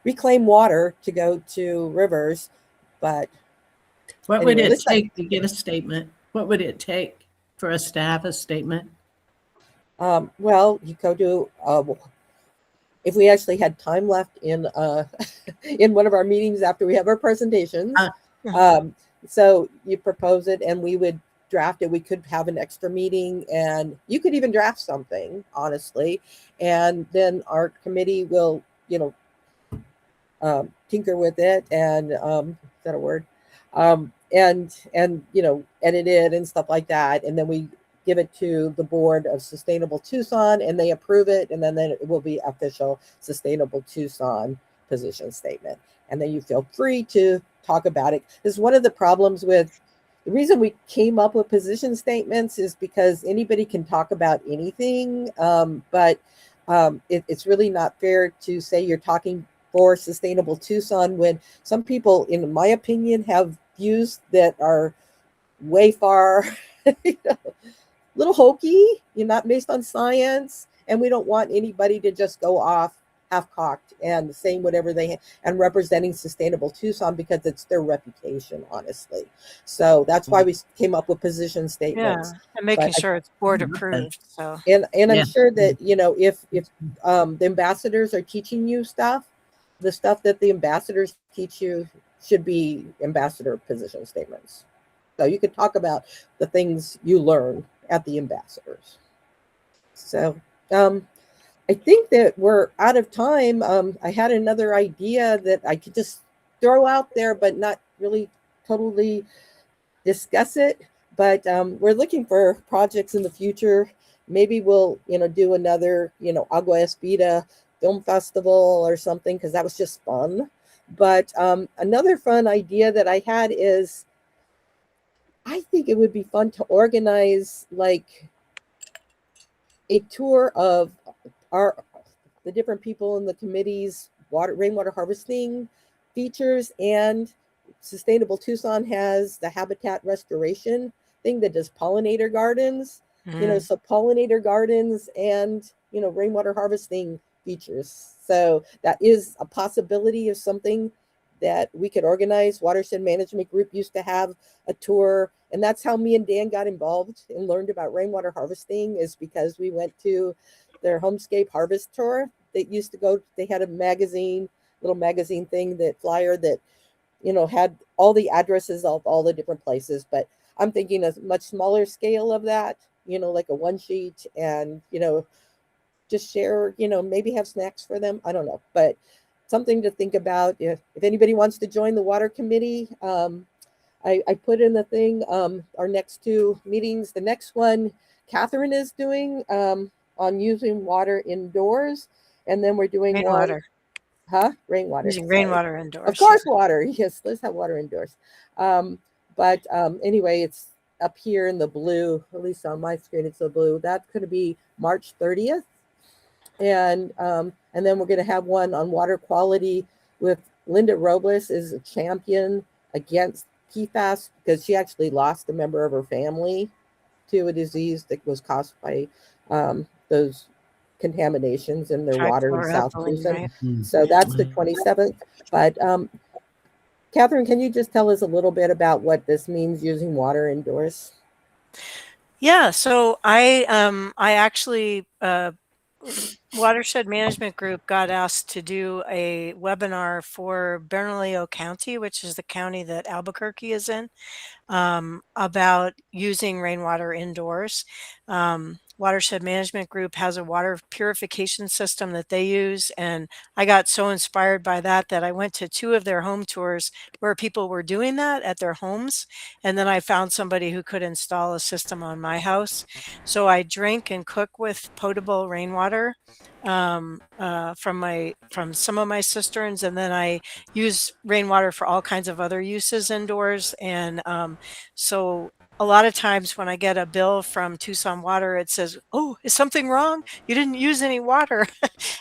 reclaimed water to go to rivers, but What would anyway, it take to get a statement? What would it take for us to have a statement? well, you go to, if we actually had time left in in one of our meetings after we have our presentations, so you propose it and we would draft it. We could have an extra meeting and you could even draft something, honestly, and then our committee will, tinker with it and is that a word? And edit it and stuff like that, and then we give it to the board of Sustainable Tucson and they approve it, and then it will be official Sustainable Tucson position statement. And then you feel free to talk about it. Because one of the problems with the reason we came up with position statements is because anybody can talk about anything, but it's really not fair to say you're talking for Sustainable Tucson when some people, in my opinion, have views that are way far, little hokey, not based on science, and we don't want anybody to just go off half-cocked and saying whatever they and representing Sustainable Tucson because it's their reputation, honestly. So that's why we came up with position statements. Yeah. And making sure it's board approved. So. And Yeah. I'm sure that if the ambassadors are teaching you stuff, the stuff that the ambassadors teach you should be ambassador position statements. So you could talk about the things you learn at the ambassadors. So I think that we're out of time. I had another idea that I could just throw out there, but not really totally discuss it. But we're looking for projects in the future. Maybe we'll, do another, Agua Espita film festival or something, because that was just fun. But another fun idea that I had is, I think it would be fun to organize like a tour of the different people in the committee's rainwater harvesting features. And Sustainable Tucson has the habitat restoration thing that does pollinator gardens, so pollinator gardens and, rainwater harvesting features. So that is a possibility of something that we could organize. Watershed Management Group used to have a tour, and that's how me and Dan got involved and learned about rainwater harvesting, is because we went to their Homescape Harvest tour. They used to go, they had a little magazine thing, that flyer that, had all the addresses of all the different places. But I'm thinking a much smaller scale of that, like a one sheet, and, just share, maybe have snacks for them. I don't know, but something to think about. If anybody wants to join the water committee, I put in the thing, our next two meetings. The next one Catherine is doing on using water indoors, and then we're doing Rainwater. Rainwater. Using Sorry. rainwater indoors. Of course, water. Yes, let's have water indoors. But anyway, it's up here in the blue. At least on my screen, it's the blue. That's going to be March 30th. And then we're going to have one on water quality with Linda Robles is a champion against PFAS because she actually lost a member of her family to a disease that was caused by those contaminations in their water in South Trichloroethylene, Tucson. right? So that's the 27th. But Catherine, can you just tell us a little bit about what this means using water indoors? Yeah, so I actually Watershed Management Group got asked to do a webinar for Bernalillo County, which is the county that Albuquerque is in, about using rainwater indoors. Watershed Management Group has a water purification system that they use, and I got so inspired by that that I went to 2 of their home tours where people were doing that at their homes, and then I found somebody who could install a system on my house. So I drink and cook with potable rainwater from some of my cisterns, and then I use rainwater for all kinds of other uses indoors. And so a lot of times when I get a bill from Tucson Water, it says, "Oh, is something wrong? You didn't use any water."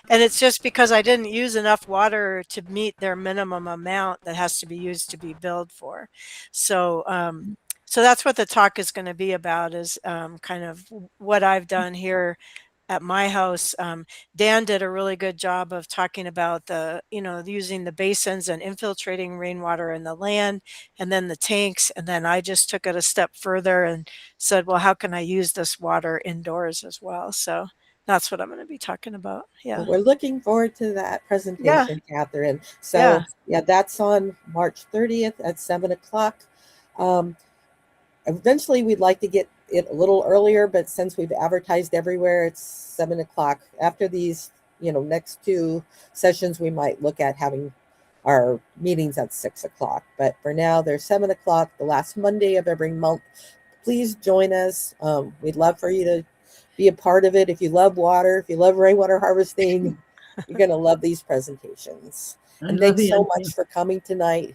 And it's just because I didn't use enough water to meet their minimum amount that has to be used to be billed for. So, so that's what the talk is going to be about, is kind of what I've done here at my house. Dan did a really good job of talking about using the basins and infiltrating rainwater in the land, and then the tanks. And then I just took it a step further and said, well, how can I use this water indoors as well? So that's what I'm going to be talking about. Yeah. Well, we're looking forward to that presentation, Catherine. So yeah, that's on March 30th at 7 o'clock. Eventually, we'd like to get it a little earlier, but since we've advertised everywhere, it's 7 o'clock. After these, next 2 sessions, we might look at having our meetings at 6 o'clock. But for now, they're 7 o'clock, the last Monday of every month. Please join us. We'd love for you to be a part of it. If you love water, if you love rainwater harvesting, you're going to love these presentations. And thanks so much for coming tonight.